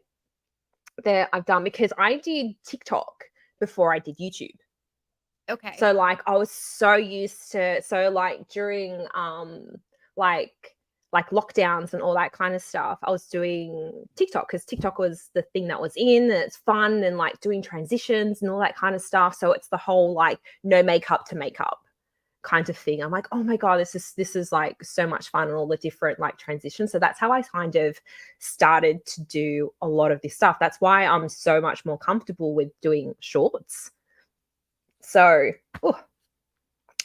that I've done because I did TikTok before I did YouTube. Okay. So like I was so used to so like during like like lockdowns and all that kind of stuff, I was doing TikTok because TikTok was the thing that was in and it's fun and like doing transitions and all that kind of stuff. So it's the whole like no makeup to makeup kind of thing. I'm like, oh my god, this is like so much fun and all the different like transitions. So that's how I kind of started to do a lot of this stuff. That's why I'm so much more comfortable with doing shorts. So, ooh,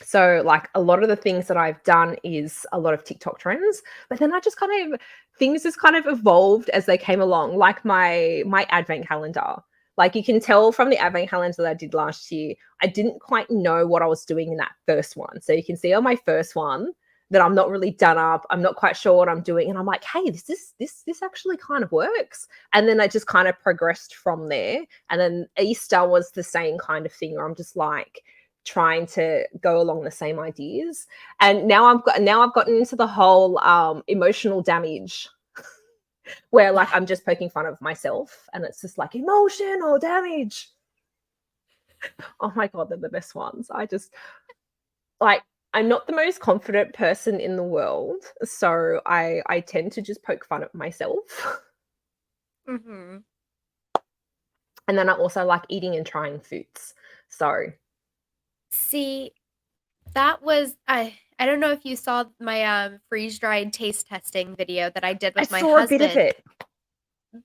so like a lot of the things that I've done is a lot of TikTok trends, but then I just kind of things just kind of evolved as they came along, like my advent calendar. Like you can tell from the advent calendar that I did last year, I didn't quite know what I was doing in that first one. So you can see on my first one that I'm not really done up. I'm not quite sure what I'm doing, and I'm like, hey, this actually kind of works. And then I just kind of progressed from there. And then Easter was the same kind of thing where I'm just like trying to go along the same ideas. And now I've gotten into the whole emotional damage where like I'm just poking fun of myself and it's just like emotional damage. Oh my god, they're the best ones. I just like I'm not the most confident person in the world, so I tend to just poke fun at myself. Mhm. And then I also like eating and trying foods. So See, that was I don't know if you saw my, freeze-dried taste testing video that I did I with my saw a bit of husband, it.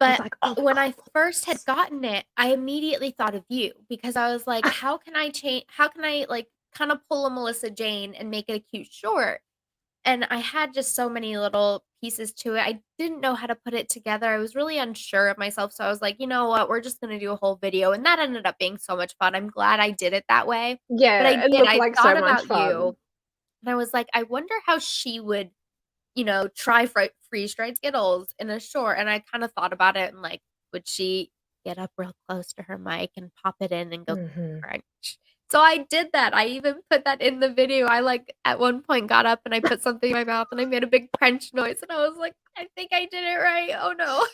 I was but like, oh my when god, I first had gotten it, I immediately thought of you because I was like, how can I, like, kinda pull a Melissa Jane and make it a cute short? And I had just so many little pieces to it. I didn't know how to put it together. I was really unsure of myself, so I was like, "You know what? We're just gonna do a whole video," and that ended up being so much fun. I'm glad I did it that way. But I yeah, it did, looked I like so thought much about fun. you, and I was like, "I wonder how she would, try freeze-dried Skittles in a short," and I kinda thought about it and, like, would she get up real close to her mic and pop it in and go, Mhm. "Crunch." So I did that. I even put that in the video. I, like, at one point got up and I put something in my mouth and I made a big crunch noise, and I was like, "I think I did it right. Oh, no."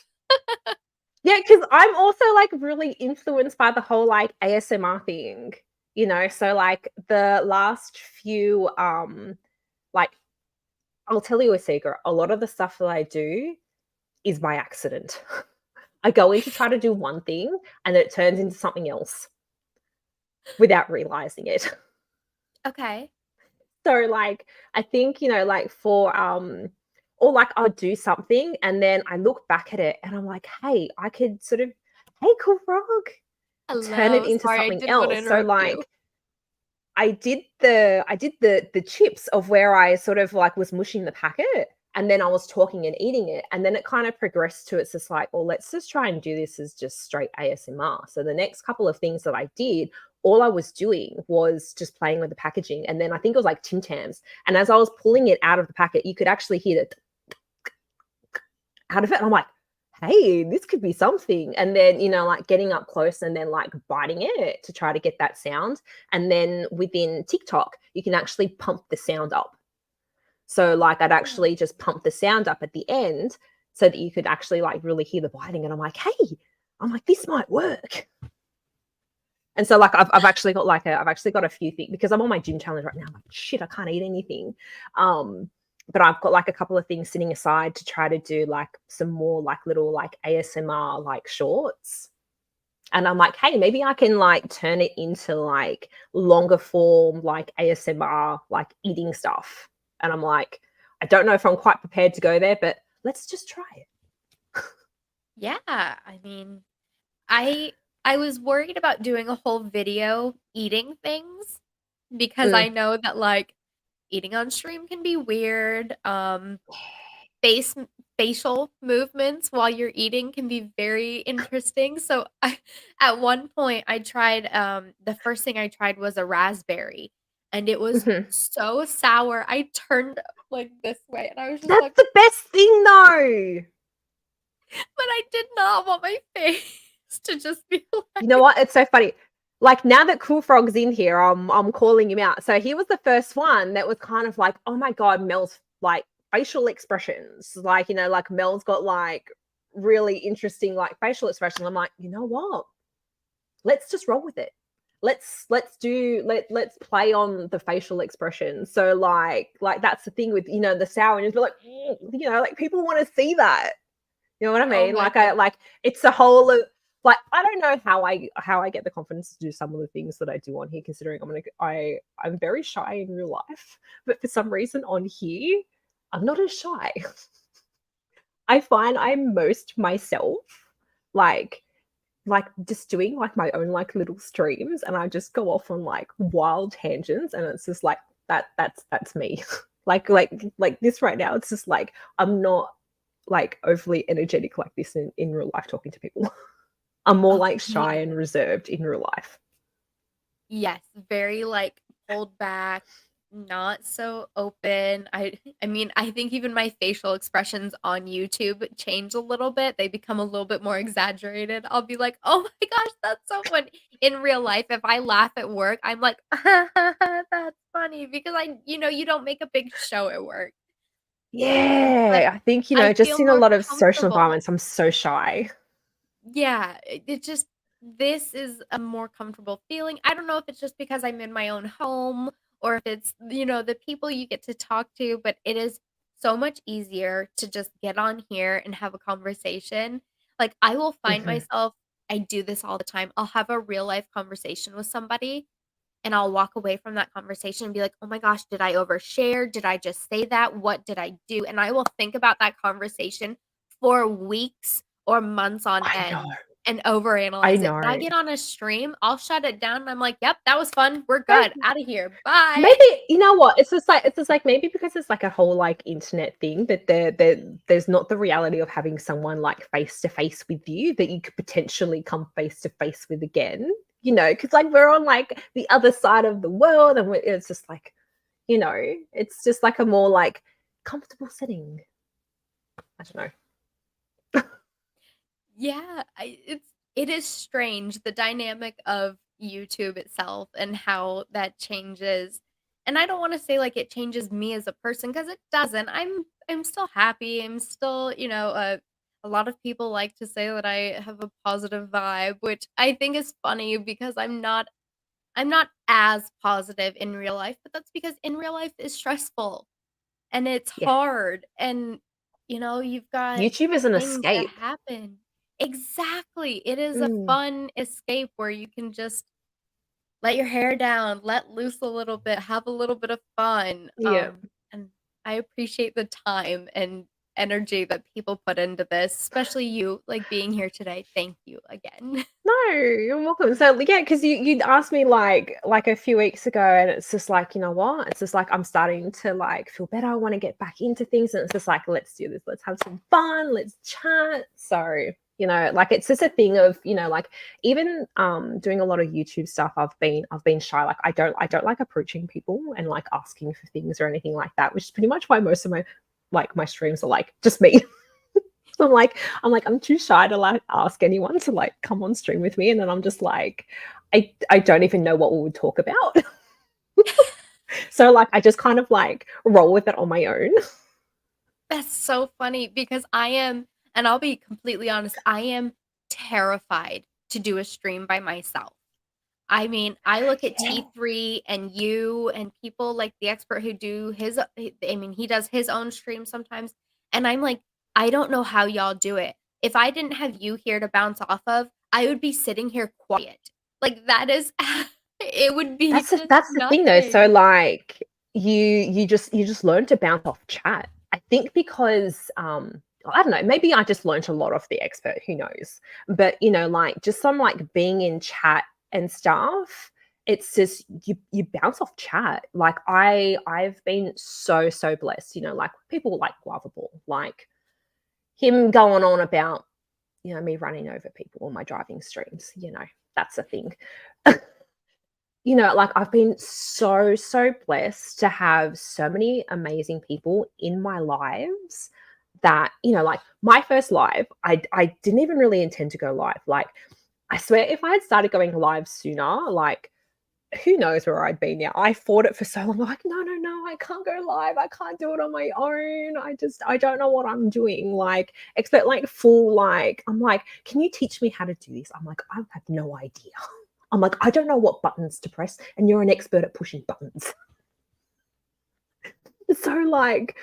Yeah, because I'm also like really influenced by the whole like ASMR thing, you know. So like the last few like I'll tell you a secret. A lot of the stuff that I do is by accident. I go in to try to do one thing and then it turns into something else without realizing it. Okay. So like I think, you know, like for or like I'll do something and then I look back at it and I'm like, hey, I could sort of, hey, cool frog, turn it Hello. into Sorry, I something didn't wanna else. So interrupt you. like I did the chips of where I sort of like was mushing the packet and then I was talking and eating it. And then it kind of progressed to it's just like, well, let's just try and do this as just straight ASMR. So the next couple of things that I did, all I was doing was just playing with the packaging. And then I think it was like Tim Tams. And as I was pulling it out of the packet, you could actually hear the out of it. And I'm like, hey, this could be something. And then, you know, like getting up close and then like biting it to try to get that sound. And then within TikTok, you can actually pump the sound up. So, like, I'd Oh. actually just pump the sound up at the end so that you could actually like really hear the biting. And I'm like, hey, I'm like, this might work. And so, like, I've actually got like I've actually got a few things because I'm on my gym challenge right now. I'm like, shit, I can't eat anything. Um, but I've got like a couple of things sitting aside to try to do like some more like little like ASMR like shorts. And I'm like, hey, maybe I can like turn it into like longer form, like ASMR, like eating stuff. And I'm like, I don't know if I'm quite prepared to go there, but let's just try it. Yeah, I mean, I I was worried about doing a whole video eating things because Mm, I know that, like, eating on stream can be weird, face facial movements while you're eating can be very interesting, so I at one point, I tried, the first thing I tried was a raspberry, and it was mhm. so sour, I turned, like, this way, and I was just That's like, the best thing, though. "But I did not want my face to just be You know like." what? It's so funny. Like now that Cool Frog's in here, I'm calling him out. So he was the first one that was kind of like, oh my god, Mel's like facial expressions. Like, you know, like Mel's got like really interesting like facial expressions. I'm like, you know what? Let's just roll with it. Let's play on the facial expressions. So like that's the thing with you know the sourness, but like you know like people want to see that. You know what I Oh mean? my Like I goodness. like it's a whole of like I don't know how I get the confidence to do some of the things that I do on here, considering I'm very shy in real life, but for some reason on here, I'm not as shy. I find I'm most myself, like like just doing like my own like little streams, and I just go off on like wild tangents, and it's just like that's me. like this right now, it's just like I'm not like overly energetic like this in real life talking to people. I'm more Oh, like me shy and reserved in real life. yes, very, like, pulled back, not so open. I mean, I think even my facial expressions on YouTube change a little bit. They become a little bit more exaggerated. I'll be like, "Oh my gosh, that's so funny." In real life, if I laugh at work, I'm like, "That's funny," because you don't make a big show at work. but Yeah, I think, I just feel in a more lot of social comfortable. environments, I'm so shy. Yeah, it just this is a more comfortable feeling. I don't know if it's just because I'm in my own home or if it's, the people you get to talk to, but it is so much easier to just get on here and have a conversation. Like, I will find Mhm. myself I do this all the time. I'll have a real life conversation with somebody and I'll walk away from that conversation and be like, "Oh my gosh, did I overshare? Did I just say that? What did I do?" And I will think about that conversation for weeks or months on I know, end and I overanalyze it. But I know. get on a stream, I'll shut it down and I'm like, "Yep, that was fun. We're Right. good. Out of here. Bye." Maybe you know what? It's just like maybe because it's like a whole like internet thing that there's not the reality of having someone like face to face with you that you could potentially come face to face with again. Because like we're on like the other side of the world, and it's just like it's just like a more like comfortable setting. I don't know. Yeah, it is strange, the dynamic of YouTube itself and how that changes. And I don't wanna say, like, it changes me as a person because it doesn't. I'm still happy, I'm still, a lot of people like to say that I have a positive vibe, which I think is funny because I'm not as positive in real life, but that's because in real life is stressful and it's Yeah, hard and, you've got YouTube is an things that escape. happen. Exactly. It is a Mm, fun escape where you can just let your hair down, let loose a little bit, have a little bit of fun. yeah. And I appreciate the time and energy that people put into this, especially you, like, being here today. Thank you again. No, you're welcome. So yeah, because you asked me like a few weeks ago, and it's just like, you know what? It's just like I'm starting to like feel better. I want to get back into things, and it's just like let's do this. Let's have some fun. Let's chat. So like it's just a thing of like even doing a lot of YouTube stuff. I've been shy. Like I don't like approaching people and like asking for things or anything like that, which is pretty much why most of my streams are like just me. So I'm too shy to like ask anyone to like come on stream with me, and then I'm just like, I don't even know what we would talk about. So like I just kind of like roll with it on my own. That's so funny because I am, and I'll be completely honest, I am terrified to do a stream by myself. I mean, I look at Yeah, T3 and you and people like the expert who do I mean, he does his own stream sometimes, and I'm like, "I don't know how y'all do it. If I didn't have you here to bounce off of, I would be sitting here quiet." Like, that is it would be just that's the thing though. So nothing. like you just learn to bounce off chat. I think because I don't know, maybe I just learned a lot off the expert, who knows. But like just some like being in chat and stuff, it's just you bounce off chat. Like I've been so blessed, like people like Lovable, like him going on about me running over people on my driving streams, that's a thing. Like I've been so blessed to have so many amazing people in my lives that, like my first live, I didn't even really intend to go live. Like, I swear if I had started going live sooner, like who knows where I'd be now. I fought it for so long. Like, no, I can't go live. I can't do it on my own. I don't know what I'm doing. Like, expect like full, like, I'm like, can you teach me how to do this? I'm like, I have no idea. I'm like, I don't know what buttons to press, and you're an expert at pushing buttons. So like,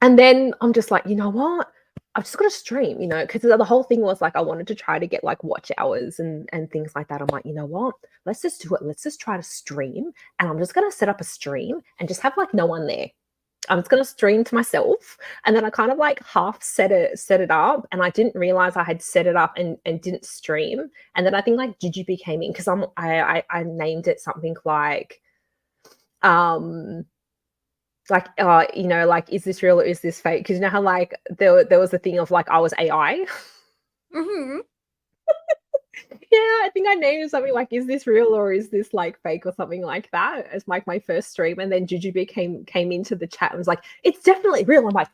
and then I'm just like, you know what? I've just got to stream, because the whole thing was like I wanted to try to get like watch hours and things like that. I'm like, you know what? Let's just do it. Let's just try to stream, and I'm just gonna set up a stream and just have like no one there. I'm just gonna stream to myself, and then I kind of like half set it up, and I didn't realize I had set it up and didn't stream. And then I think like GGB came in because I named it something um like is this real or is this fake? Because you know how like there was a thing of like I was AI. Mhm. Yeah, I think I named something like is this real or is this like fake or something like that as like my first stream. And then Jujubee came into the chat and was like, it's definitely real. I'm like,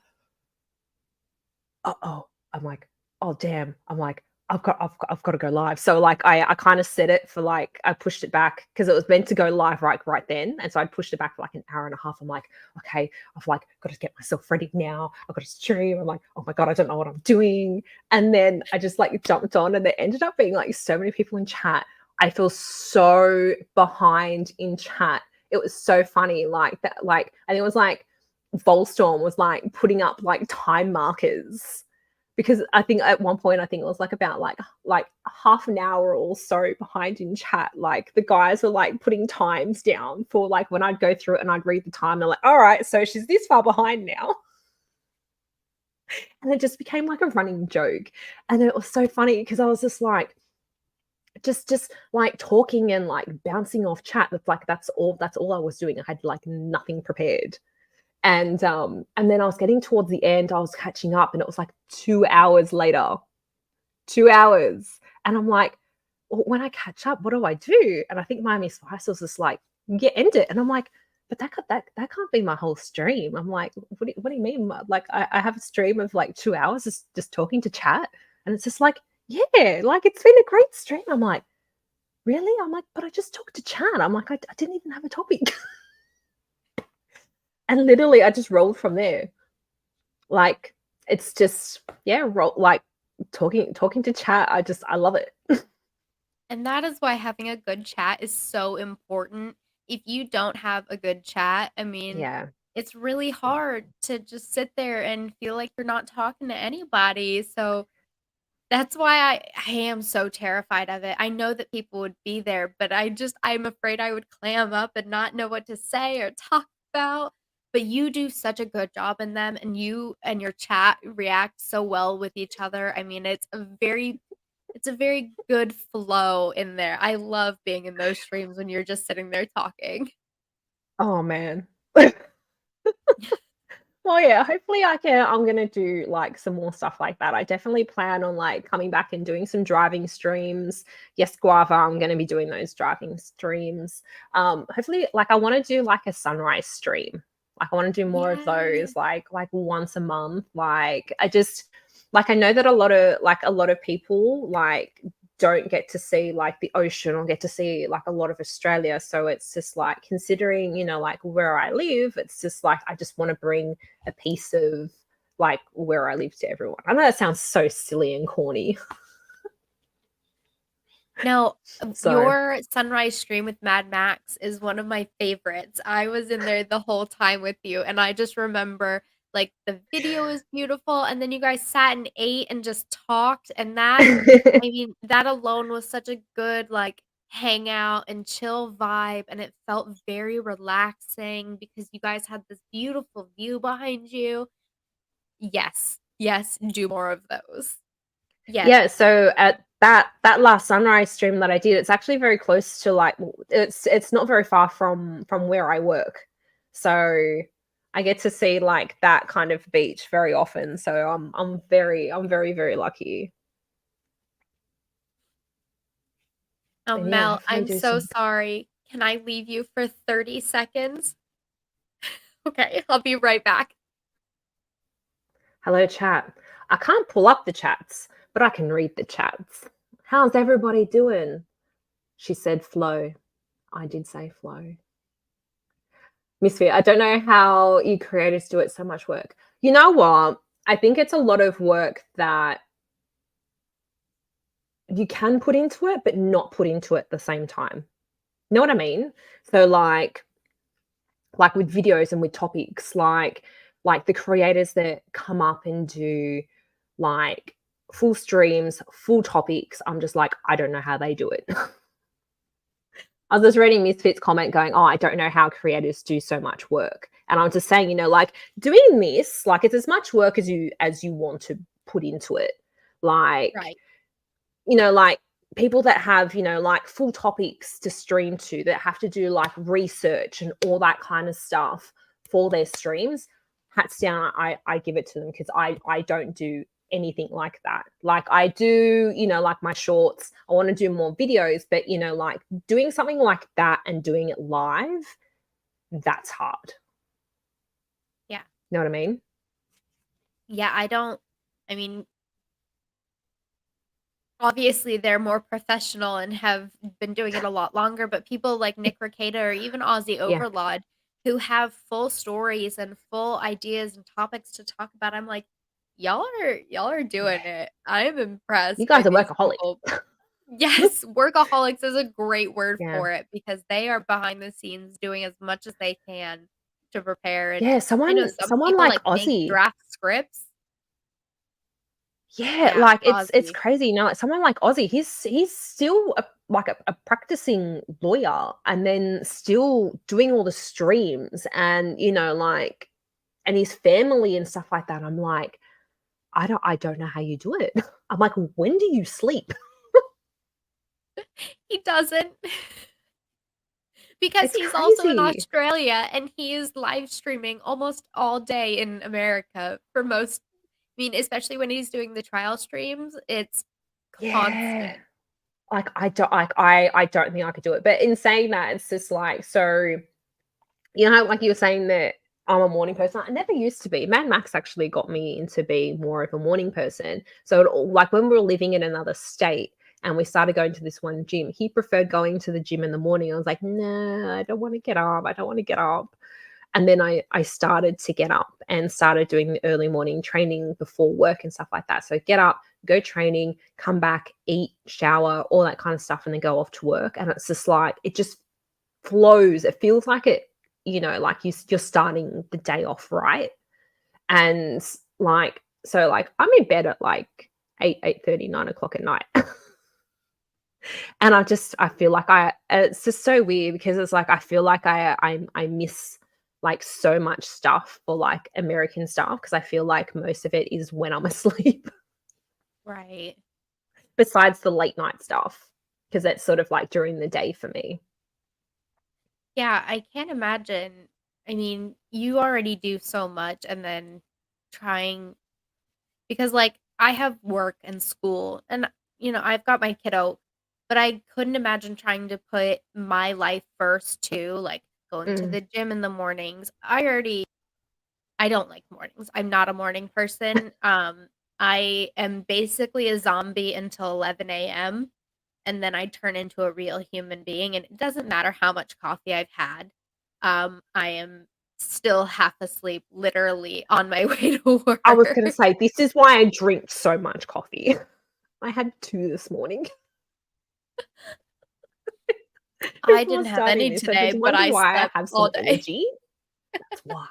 oh, I'm like, oh damn. I'm like, I've got to go live. So like I kind of set it for like I pushed it back because it was meant to go live right then, and so I pushed it back for like an hour and a half. I'm like, okay, I've like got to get myself ready now. I've got to stream. I'm like, oh my god, I don't know what I'm doing. And then I just like jumped on, and there ended up being like so many people in chat. I feel so behind in chat. It was so funny, like that. Like I think it was like Volstorm was like putting up like time markers because I think at one point I think it was like about like half an hour or so behind in chat. Like the guys were like putting times down for like when I'd go through it and I'd read the time. They're like, all right, so she's this far behind now. And it just became like a running joke. And it was so funny because I was just like, just like talking and like bouncing off chat. That's all I was doing. I had like nothing prepared. And then I was getting towards the end, I was catching up, and it was like 2 hours later. 2 hours. And I'm like, well, when I catch up, what do I do? And I think Miami Spice was just like, yeah, end it. And I'm like, but that can't be my whole stream. I'm like, what do you mean? Like I have a stream of like 2 hours just talking to chat. And it's just like, yeah, like it's been a great stream. I'm like, really? I'm like, but I just talked to chat. I'm like, I didn't even have a topic. And literally I just rolled from there. Like it's just, yeah, like talking to chat. I love it. And that is why having a good chat is so important. If you don't have a good chat, I mean, Yeah. it's really hard to just sit there and feel like you're not talking to anybody. So that's why I am so terrified of it. I know that people would be there, but I'm afraid I would clam up and not know what to say or talk about. But you do such a good job in them, and you and your chat react so well with each other. I mean, it's a very good flow in there. I love being in those streams when you're just sitting there talking. Oh man. Well, yeah, hopefully I'm gonna do like some more stuff like that. I definitely plan on like coming back and doing some driving streams. Yes, Guava, I'm gonna be doing those driving streams. Hopefully like I want to do like a sunrise stream. Like I want to do more of Yes. those like once a month. Like I just like I know that a lot of people like don't get to see like the ocean or get to see like a lot of Australia. So it's just like considering, like where I live, it's just like I just want to bring a piece of like where I live to everyone. I know that sounds so silly and corny. No, So your sunrise stream with Mad Max is one of my favorites. I was in there the whole time with you, and I just remember, like, the video is beautiful, and then you guys sat and ate and just talked, and I mean, that alone was such a good, like, hangout and chill vibe, and it felt very relaxing because you guys had this beautiful view behind you. Yes. Yes, do more of those. Yes. yeah, so at that last sunrise stream that I did, it's actually very close to like it's not very far from where I work. So I get to see like that kind of beach very often. So I'm very very lucky. Oh, And yeah, Mel, hopefully I'm do so some. sorry. Can I leave you for 30 seconds? Okay, I'll be right back. Hello, chat. I can't pull up the chats, but I can read the chats. How's everybody doing? She said flow. I did say flow. Misfit, I don't know how you creators do it so much work. You know what? I think it's a lot of work that you can put into it, but not put into it at the same time. Know what I mean? So like with videos and with topics, like the creators that come up and do like full streams, full topics. I'm just like, I don't know how they do it. I was just reading Misfit's comment going, oh, I don't know how creators do so much work. And I was just saying, like doing this, like it's as much work as you want to put into it. Like, Right. like people that have, like full topics to stream to that have to do like research and all that kind of stuff for their streams. Hats down, I give it to them because I don't do anything like that. Like I do, like my shorts. I want to do more videos, but like doing something like that and doing it live, that's hard. Yeah. You know what I mean? Yeah, I don't I mean, obviously they're more professional and have been doing it a lot longer, but people like Nick Rekieta or even Aussie Yeah, Overlord who have full stories and full ideas and topics to talk about, I'm like, y'all are doing yeah. it. I am You impressed by guys are these workaholic. people. Yes, workaholics is a great word Yeah. for it because they are behind the scenes doing as much as they can to prepare, and Yeah, I know some someone people, like like, make Ozzy. draft scripts. Yeah, Yeah, like, it's Ozzy. crazy, like, someone like Ozzy, he's still a practicing lawyer and then still doing all the streams and, like and his family and stuff like that. I'm like, I don't know how you do it. I'm like, "When do you sleep?" He doesn't. Because It's he's also in crazy. Australia and he is live streaming almost all day in America for most, I mean, especially when he's doing the trial streams, it's Yeah. constant. I don't think I could do it, but in saying that, it's just like, so like you were saying that I'm a morning person. I never used to be. Mad Max actually got me into being more of a morning person. So, like when we were living in another state and we started going to this one gym, he preferred going to the gym in the morning. I was like, no, I don't want to get up. I don't want to get up. And then I started to get up and started doing the early morning training before work and stuff like that. So get up, go training, come back, eat, shower, all that kind of stuff, and then go off to work. And it's just like it just flows. It feels like it, like you're starting the day off right. And like I'm in bed at like 8:30, 9 o'clock at night. And I feel like it's just so weird because it's like I feel like I miss like so much stuff for like American stuff because I feel like most of it is when I'm asleep Right. besides the late night stuff because that's sort of like during the day for me. Yeah, I can't imagine. I mean, you already do so much and then trying, because, like, I have work and school and, I've got my kiddo, but I couldn't imagine trying to put my life first too, like, going to Mm. the gym in the mornings. I don't like mornings. I'm not a morning person. I am basically a zombie until 11 AM, and then I turn into a real human being, and it doesn't matter how much coffee I've had. I am still half asleep, literally on my way to I was gonna work. say this is why I drink so much coffee. I had two this morning. I Before didn't have starting any this. So if there's today, but wondering I why I slept have some all day. energy, that's why.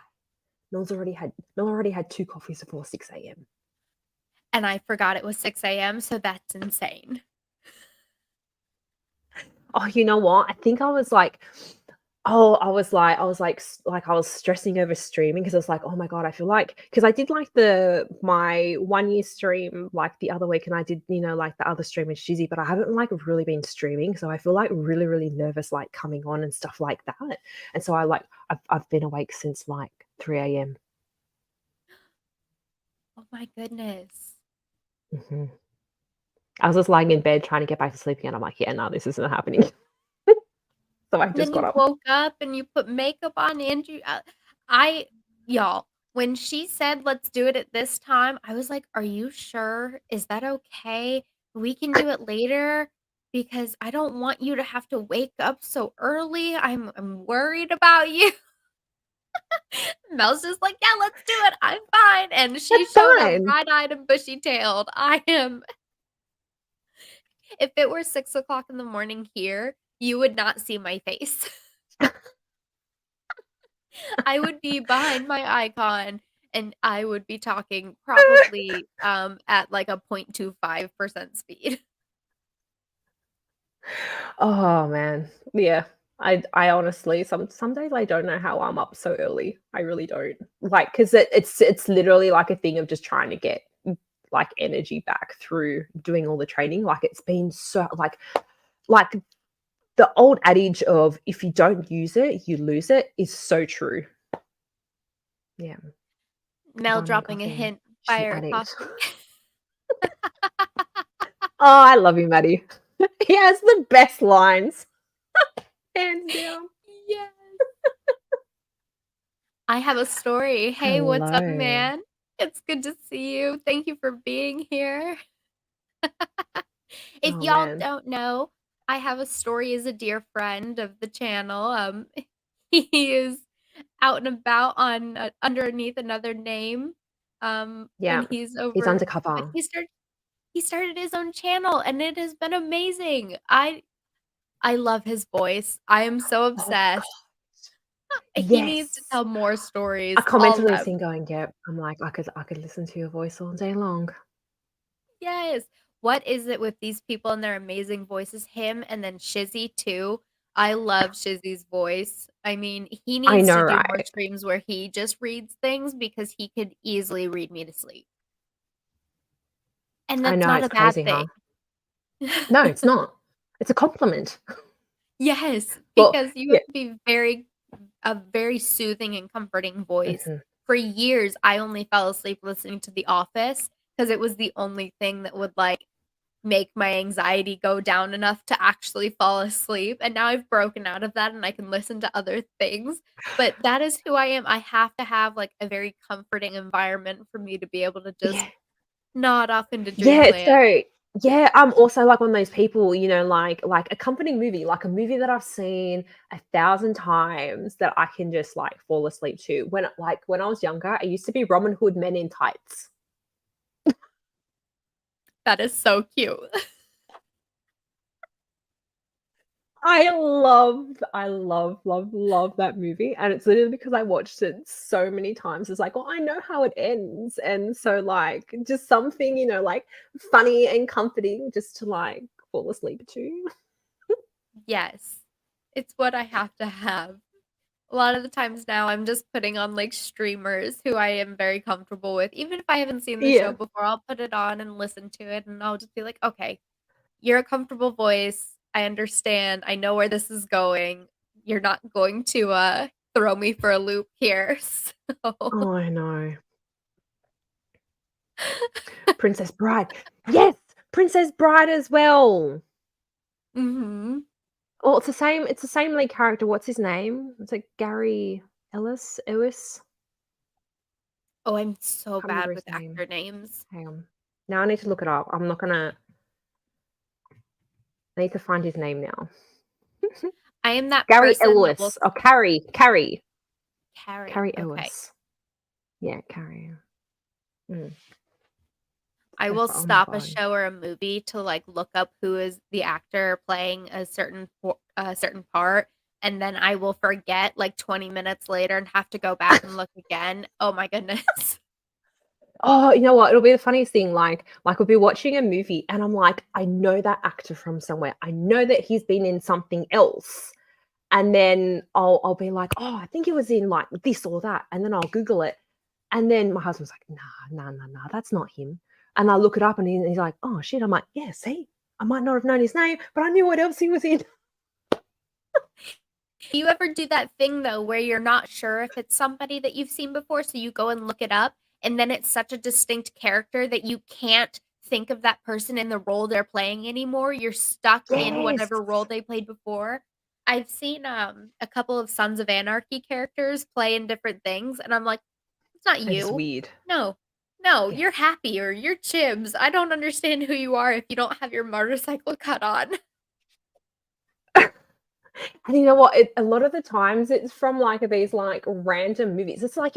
Mel already had two coffees before 6 a.m. And I forgot it was 6 AM, so that's insane. Oh, you know what? I think I was like, oh, I was stressing over streaming because I was like, oh my god, I feel like because I did like my 1 year stream like the other week, and I did like the other stream with Shizzy, but I haven't like really been streaming, so I feel like really really nervous like coming on and stuff like that, and so I've been awake since like 3 a.m. Oh my goodness. Hmm. I was just lying in bed trying to get back to sleep again. I'm like, yeah, no, this isn't happening. So I And just then got you up. woke up and you put makeup on and I y'all, when she said, "Let's do it at this time," I was like, "Are you sure? Is that okay? We can do it later because I don't want you to have to wake up so early. I'm worried about you." Mel's just like, "Yeah, let's do it. I'm fine." And she That's showed up fine. bright-eyed and bushy-tailed. I am If it were 6 o'clock in the morning here, you would not see my face. I would be behind my icon, and I would be talking probably, at, like, a 0.25% speed. Oh man. Yeah. I honestly some days I don't know how I'm up so early. I really don't. Like cuz it's literally like a thing of just trying to get like energy back through doing all the training. Like it's been so like the old adage of if you don't use it, you lose it is so true. Yeah. Mel Buy me a dropping a coffee. hint, She's "Buy an her a addict. coffee." Oh, I love you, Maddie. He has the best lines, hands down. Yes. I have a story. "Hey, what's up, Hello. man? It's good to see you. Thank you for being here." If Oh, y'all man. don't know, I have a story as a dear friend of the channel. He is out and about on underneath another name, Yeah. and he's He's over but undercover. he started his own channel, and it has been amazing. I love his voice. I am so Oh, obsessed. god. He needs to Yes. tell more I stories, all commented of on this them. thing going, "Yep." I'm like, I could listen to your voice all day long." Yes. What is it with these people and their amazing voices? Him and then Shizzy too. I love Shizzy's voice. I mean, he I needs know, to do more right? streams where he just reads things because he could easily read me to sleep. And I that's know, not it's a bad crazy, thing. huh? No, it's not. It's a compliment. Yes, Well, because you yeah. have to be a very soothing and comforting voice. Mhm. For years, I only fell asleep listening to The Office because it was the only thing that would, like, make my anxiety go down enough to actually fall asleep, and now I've broken out of that and I can listen to other things, but that is who I am. I have to have, like, a very comforting environment for me to be able to just Yeah. nod off into Yeah, dreamland. so yeah, I'm also like one of those people, like a comforting movie, like a movie that I've seen 1,000 times that I can just, like, fall asleep to. When I was younger, I used to be Robin Hood Men in Tights. That is so cute. I love that movie, and it's literally because I watched it so many times. It's like, "Oh, I know how it ends," and so, like, just something, like, funny and comforting just to, like, fall asleep to. Yes. It's what I have to have. A lot of the times now, I'm just putting on, like, streamers who I am very comfortable with. Even if I haven't seen the show Yeah. before, I'll put it on and listen to it, and I'll just be like, "Okay, you're a comfortable voice. I understand. I know where this is going. You're not going to, throw me for a loop here." So Oh, I know. Princess Bride. Yes! Princess Bride as well. Mhm. Oh, it's the same lead character. What's his name? It's like Gary Ellis? Oh, I'm so Can't remember bad his with name. actor names. Hang on. Now I need to look it up. I need to find his name now. I am that Gary person that will Ellis. Oh, Carrie. carry. Carrie Okay. Ellis. Yeah, Carrie. Mm. I Go will for Oh my stop a god. show or a movie to, like, look up who is the actor playing a certain part, and then I will forget, like, 20 minutes later and have to go back and look again. Oh my goodness. Oh, you know what? It'll be the funniest thing, like we'll be watching a movie and I'm like, "I know that actor from somewhere. I know that he's been in something else." And then I'll be like, "Oh, I think it was in, like, this or that," and then I'll Google it, and then my husband's like, "Nah, nah, nah, nah, that's not him." And I look it up and he's like, "Oh, shit." I'm like, "Yeah, see? I might not have known his name, but I knew what else he was in." Do you ever do that thing though where you're not sure if it's somebody that you've seen before, so you go and look it up, and then it's such a distinct character that you can't think of that person in the role they're playing anymore? You're stuck in Yes. whatever role they played before. I've seen a couple of Sons of Anarchy characters play in different things, and I'm like, it's not It is you. weird. No. No, Yeah. you're Happy or you're Chibs. I don't understand who you are if you don't have your motorcycle cut on. And you know what? A lot of the times it's from, like, these, like, random movies. It's like,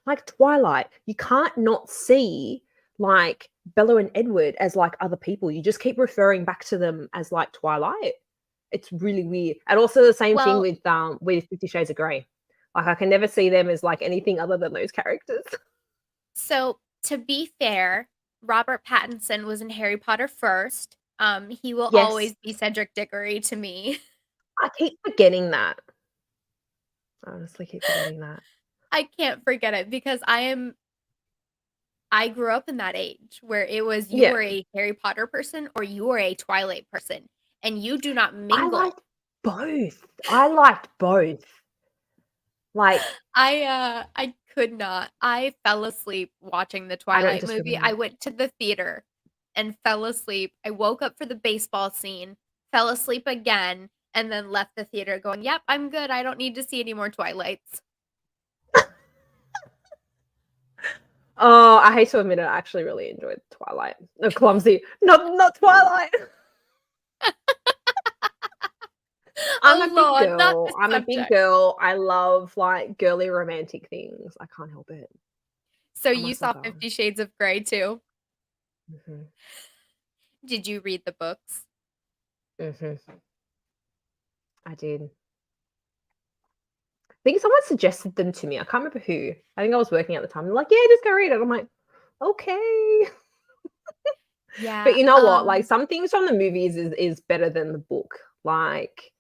like Twilight. You can't not see, like, Bella and Edward as, like, other people. You just keep referring back to them as, like, Twilight. It's really weird. And also the same thing Well, with 50 Shades of Grey. Like, I can never see them as, like, anything other than those characters. so to be fair, Robert Pattinson was in Harry Potter first. He will Yes, always be Cedric Diggory to me. I keep forgetting that. I honestly keep forgetting that. I can't forget it because I grew up in that age where it was you Yeah, were a Harry Potter person or you were a Twilight person, and you do not I mingle. liked both. I liked both. Like, I could not. I fell asleep watching the I don't Twilight movie. I discriminate. went to the theater and fell asleep. I woke up for the baseball scene, fell asleep again, and then left the theater going, "Yep, I'm good. I don't need to see any more Twilights." Oh, I hate to admit it, I actually really enjoyed Twilight. No, Clumsy. Not Twilight. I'm Oh, a big Lord, not girl. this I'm a big subject. girl. I love, like, girly romantic things. I can't help it. So I'm a you saw sucker. 50 Shades of Grey too? Mhm. Did you read the books? Mhm. I did. I think someone suggested them to me. I can't remember who. I think I was working at the time. They're like, "Yeah, just go read it." I'm like, "Okay." But Yeah, you know what? Like, some things from the movies is better than the book. Like,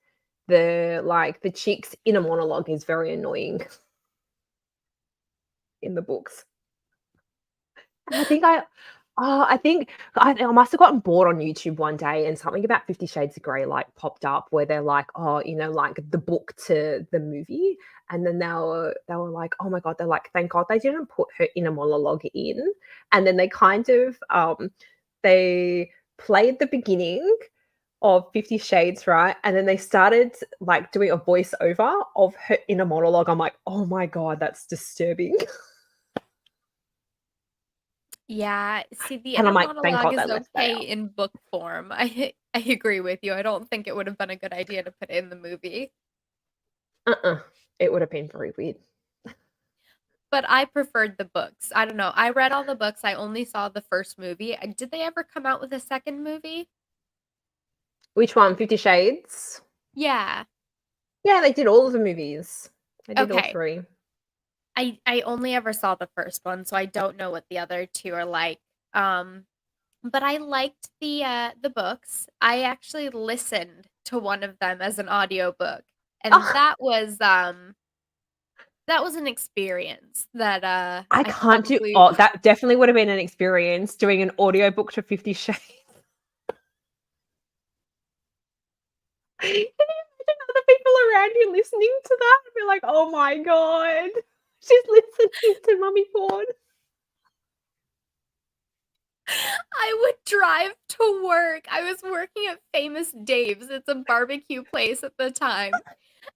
the chick's inner monologue is very annoying in the books. And I think I must have gotten bored on YouTube one day and something about 50 Shades of Grey, like, popped up where they're like, "Oh, like, the book to the movie," and then they were like, "Oh my god," they're like, "Thank God they didn't put her inner monologue in," and then they kind of, they played the beginning of 50 Shades, right, and then they started, like, doing a voiceover of her inner monologue. I'm like, "Oh my god, that's disturbing." yeah. See, the And I'm inner like, "Thank monologue God they is left that okay out." in book form. I agree with you. I don't think it would have been a good idea to put it in the movie, Uh-uh. It would have been very weird. but I preferred the books. I don't know. I read all the books. I only saw the first movie. Did they ever come out with a second movie? Which one? 50 Shades? Yeah. Yeah, they did all of the movies. They did all Okay. 3. I only ever saw the first one, so I don't know what the other 2 are like. Um, but I liked the books. I actually listened to one of them as an audiobook, and Oh, that was an experience that, I I can't do probably oh, that definitely would have been an experience doing an audiobook to 50 Shades. Can you imagine other people around you listening to that and be like, "Oh my god, she's listening to Mummy Ford." I would drive to work. I was working at Famous Dave's. It's a barbecue place at the time.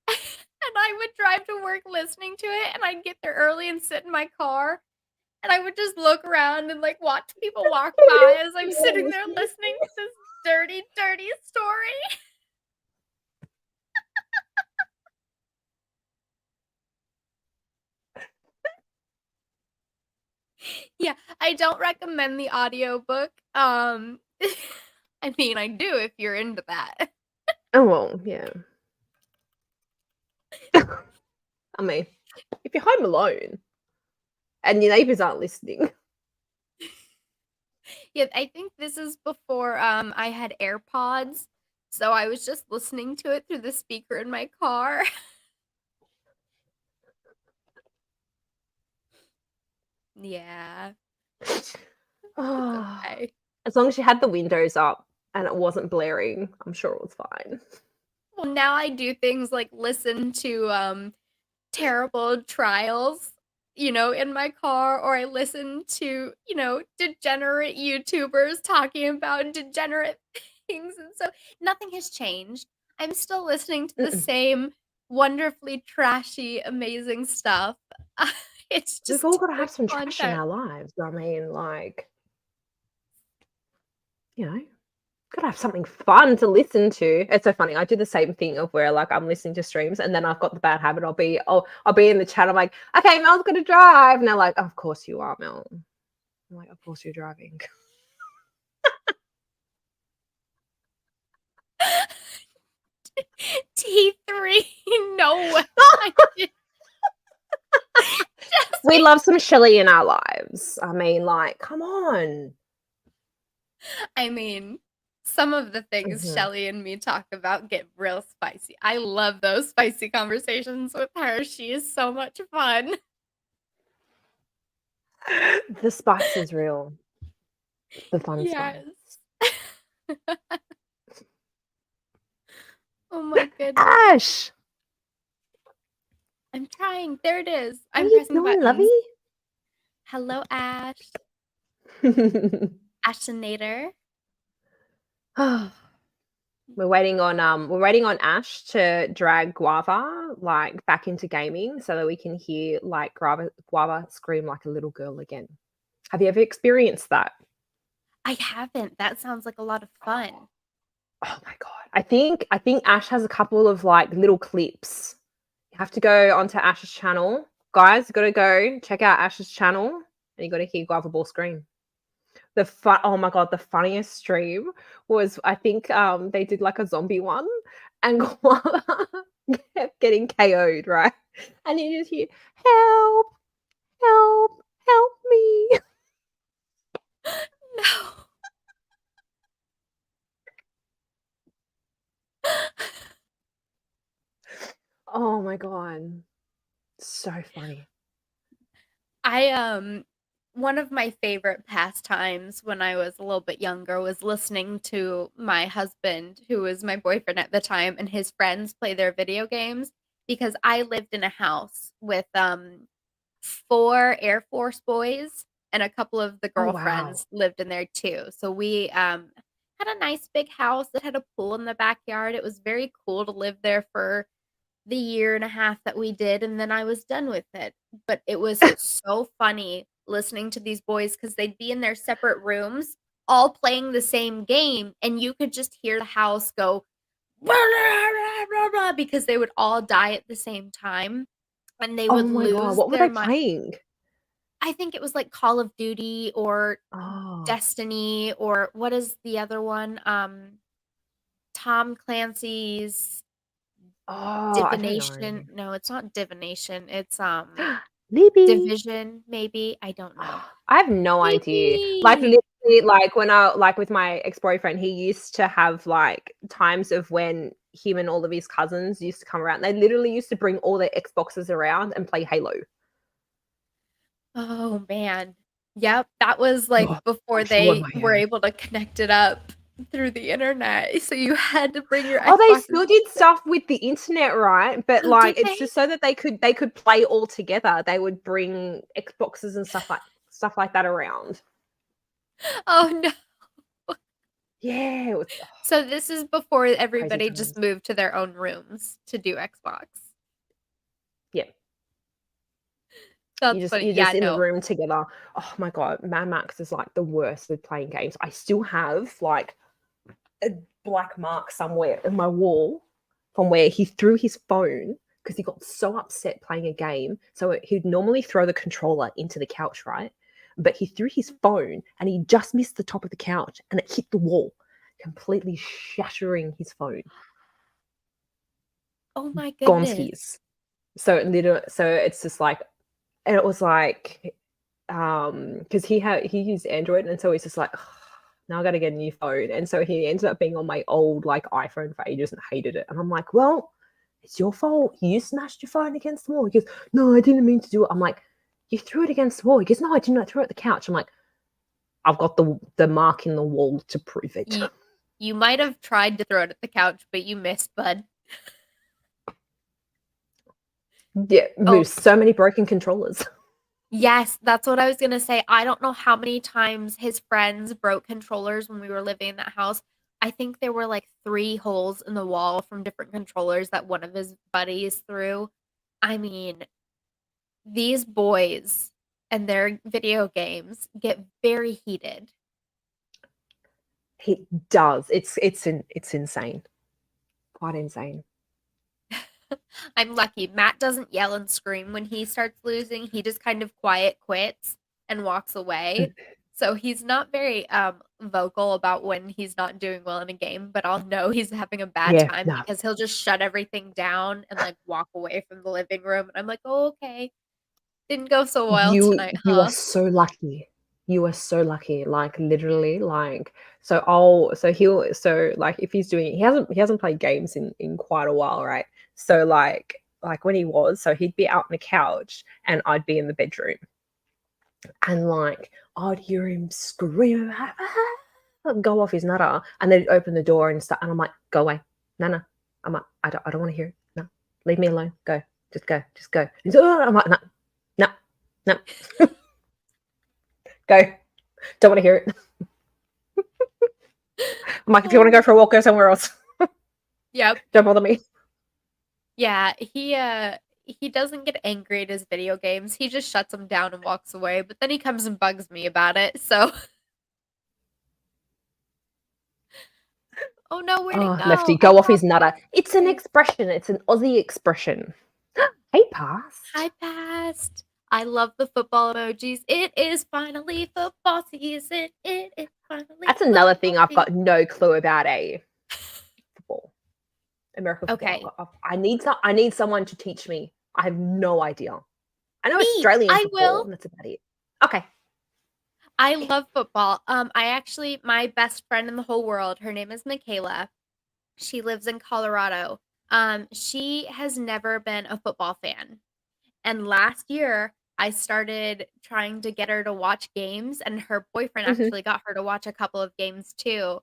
And I would drive to work listening to it, and I'd get there early and sit in my car, and I would just look around and, like, watch people walk by as I'm sitting there listening to this dirty, dirty story. Yeah, I don't recommend the audiobook. I mean, I do if you're into that. Oh, well, yeah. I mean, if you're home alone and your neighbours aren't listening. Yeah, I think this is before, I had AirPods, so I was just listening to it through the speaker in my car. Yeah, it's Oh, okay. as long as you had the windows up and it wasn't blaring, I'm sure it was fine. Well, now I do things like listen to, terrible trials, in my car, or I listen to, degenerate YouTubers talking about degenerate things, and so nothing has changed. I'm still listening to the Mm-mm. same wonderfully trashy, amazing stuff. It's We've just all gotta have different some trash in content. our lives. I mean, like, you know, gotta have something fun to listen to. It's so funny. I do the same thing of where like I'm listening to streams and then I've got the bad habit. I'll be in the chat. I'm like, okay, Mel's gonna drive. And they're like, of course you are, Mel. I'm like, of course you're driving. T3, no way. I did just We love some Shelly in our lives. I mean, like, come on. I mean, some of the things Mhm. Shelly and me talk about get real spicy. I love those spicy conversations with her. She is so much fun. The spice is real. The fun spice. Yes. Oh my goodness. Ash, I'm trying. There it is. how I'm you pressing doing, buttons. lovey? Hello, Ash. Ashinator. We're waiting on Ash to drag Guava like back into gaming so that we can hear like Guava scream like a little girl again. Have you ever experienced that? I haven't. That sounds like a lot of fun. Oh my god. I think Ash has a couple of like little clips. You have to go onto Ash's channel. Guys, you gotta go check out Ash's channel and you gotta hear Guava Ball scream. Oh my god, the funniest stream was I think they did like a zombie one and Guava kept getting KO'd, right? And you just hear help, help, help me. No. Oh my god. So funny. I one of my favorite pastimes when I was a little bit younger was listening to my husband, who was my boyfriend at the time, and his friends play their video games because I lived in a house with 4 Air Force boys and a couple of the Oh wow. girlfriends lived in there too. So we had a nice big house that had a pool in the backyard. It was very cool to live there for the year and a half that we did, and then I was done with it. But it was so funny listening to these boys because 'cause they'd be in their separate rooms, all playing the same game, and you could just hear the house go because they would all die at the same time, and they Oh would my god, lose what were their they mi playing? I think it was like Call of Duty or Oh. Destiny or what is the other one? Tom Clancy's Oh, I don't Divination. know. No, it's not divination. It's Libby. Division, maybe. I don't know. I have no idea. Like Maybe. literally, like when I like with my ex-boyfriend, he used to have like times of when him and all of his cousins used to come around. They literally used to bring all their Xboxes around and play Halo. Oh man. Yep, that was like Oh, before I'm so in they my were head. able to connect it up through the internet. So you had to bring your Oh, they Xboxes. still did stuff with the internet, right? But Oh, did like it's they? just so that they could play all together. They would bring Xboxes and stuff like that around. Oh no. Yeah, it was So this is before crazy everybody just times. moved to their own rooms to do Xbox. Yeah. That's funny. You're Yeah, just in the no. room together. Oh my god, Mad Max is like the worst with playing games. I still have like a black mark somewhere in my wall from where he threw his phone because he got so upset playing a game. So he'd normally throw the controller into the couch, right? But he threw his phone and he just missed the top of the couch and it hit the wall, completely shattering his phone. Oh my goodness. Gonskies. So it's just like, and it was like, because he used Android, and so he's just like, "Ugh, now I got to get a new phone," and so he ended up being on my old like iPhone for ages and hated it. And I'm like, well, it's your fault. You smashed your phone against the wall. He goes, no, I didn't mean to do it. I'm like, you threw it against the wall. He goes, no, I didn't. I threw it at the couch. I'm like, I've got the mark in the wall to prove it. You you might have tried to throw it at the couch, but you missed, bud. Yeah, Oh, there's so many broken controllers. yes, that's what I was gonna say. I don't know how many times his friends broke controllers when we were living in that house. I think there were like 3 holes in the wall from different controllers that one of his buddies threw. I mean, these boys and their video games get very heated. He does. It's insane. Quite insane. I'm lucky. Matt doesn't yell and scream when he starts losing. He just kind of quiet quits and walks away. So he's not very vocal about when he's not doing well in a game, but I'll know he's having a bad Yeah, time no. because he'll just shut everything down and like walk away from the living room. And I'm like, oh, okay. Didn't go so well tonight, You are huh? so lucky. You are so lucky. Like literally, like so if he's doing he hasn't played games in quite a while, right? So like when he was, so he'd be out on the couch and I'd be in the bedroom and like I'd hear him scream go off his nutter and then he'd open the door and start and I'm like, go away. No, no. I'm like, I don't want to hear it. No. Leave me alone. Go. Just go. Just go. He's, oh, I'm like, no, no, no. Go. Don't want to hear it. I'm like, if you want to go Oh, for a walk, go somewhere else. yep. Don't bother me. Yeah, he doesn't get angry at his video games. He just shuts them down and walks away, but then he comes and bugs me about it. So, oh no, where'd it Oh, go? Lefty, I go off dropped his nutter. It's an it. expression. It's an Aussie expression. Hey, I passed. passed. I love the football emojis. It is finally football season. It is finally That's another football thing I've season. got no clue about. Football, American Okay. football. I need someone to teach me. I have no idea. I know Me, Australian I football, will. and that's about it. Okay. I love football. I actually, my best friend in the whole world, her name is Michaela. She lives in Colorado. She has never been a football fan. And last year, I started trying to get her to watch games, and her boyfriend Hmm. actually got her to watch a couple of games too.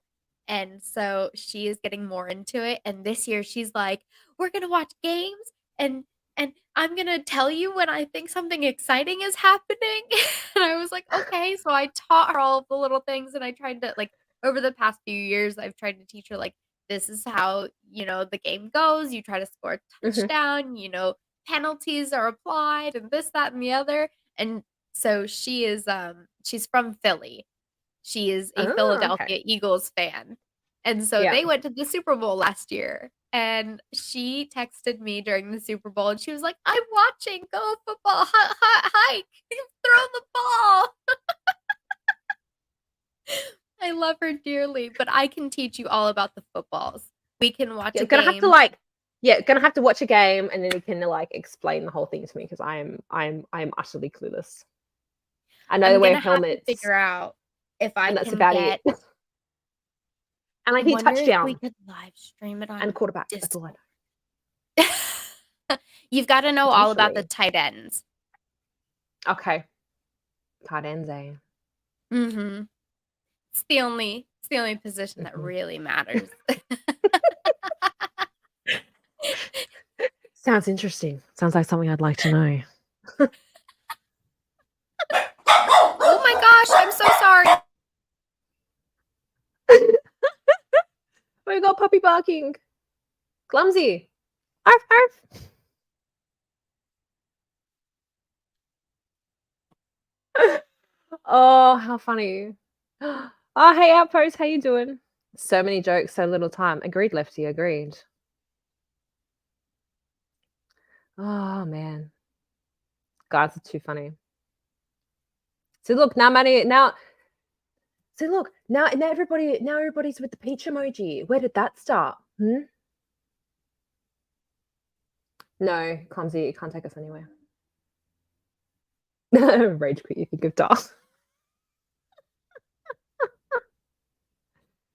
And so she is getting more into it. And this year, she's like, "We're gonna watch games, and I'm gonna tell you when I think something exciting is happening." And I was like, "Okay." So I taught her all of the little things, and I tried to like over the past few years, I've tried to teach her like this is how the game goes. You try to score a Hmm. touchdown. Penalties are applied and this, that, and the other. And so she's from Philly. She is a Oh, okay. Philadelphia Eagles fan. And so Yeah. they went to the Super Bowl last year. And she texted me during the Super Bowl and she was like, "I'm watching. Go football. Hike. Throw the ball." I love her dearly, but I can teach you all about the footballs. We can watch Yeah, a gonna have to game. like, yeah, gonna have to watch a game, and then you can like explain the whole thing to me because I am utterly clueless. I know I'm they wear gonna have to helmets, figure out if I and that's can about it. get And I I hear wonder if we touchdown could live stream it and on quarterback. That's all I Discord. know. You've gotta know all about the Potentially. tight ends. Okay. Cardenze. Mhm. It's the only position that Mhm. really matters. Sounds interesting. Sounds like something I'd like to know. Oh my gosh, I'm so sorry. We got puppy barking. Clumsy. Arf, arf. Oh, how funny. Oh, hey, Outpost, how you doing? So many jokes, so little time. Agreed, Lefty, agreed. Oh, man. Guys are too funny. See, look, now everybody's with the peach emoji. Where did that start? Hmm? No, Clumsy, you can't take us anywhere. Rage quit, you think of Darth.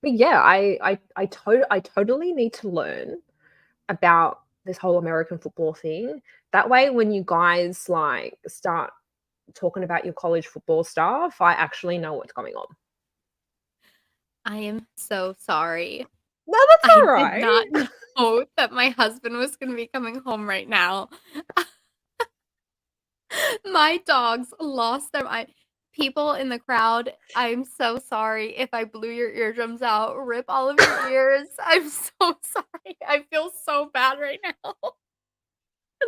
But yeah, I totally need to learn about this whole American football thing. That way, when you guys like start talking about your college football stuff, I actually know what's going on. I am so sorry. No, that's I all did not right. know that my husband was gonna be coming home right now. My dogs lost their mind. People in the crowd, I'm so sorry if I blew your eardrums out. Rip all of your ears. I'm so sorry. I feel so bad right now.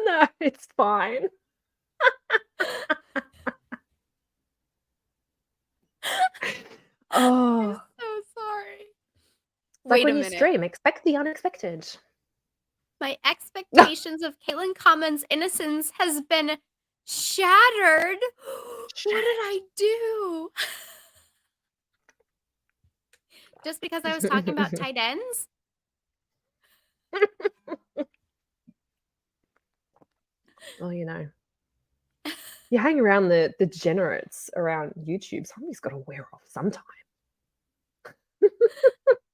No, it's fine. I'm Oh, so sorry. it's like Wait a when you minute. stream, expect the unexpected. My expectations of Caitlin Common's innocence has been shattered. What did I do? Just because I was talking about tight ends? Well, you hang around the degenerates around YouTube, somebody's got to wear off sometime.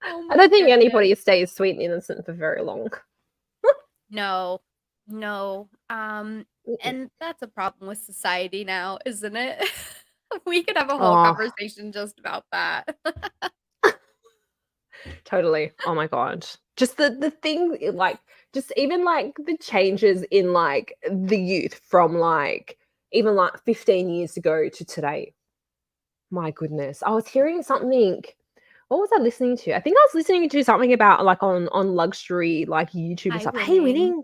Oh I my don't think goodness. anybody stays sweet and innocent for very long. No. No. Mm-mm. And that's a problem with society now, isn't it? We could have a whole Oh, conversation just about that. totally. Oh my god. Just the thing, like, just even like the changes in like the youth from like even like 15 years ago to today. My goodness. I was hearing something. What was I listening to? I think I was listening to something about like on luxury like YouTube and Hi, stuff. Hey, winning. winning.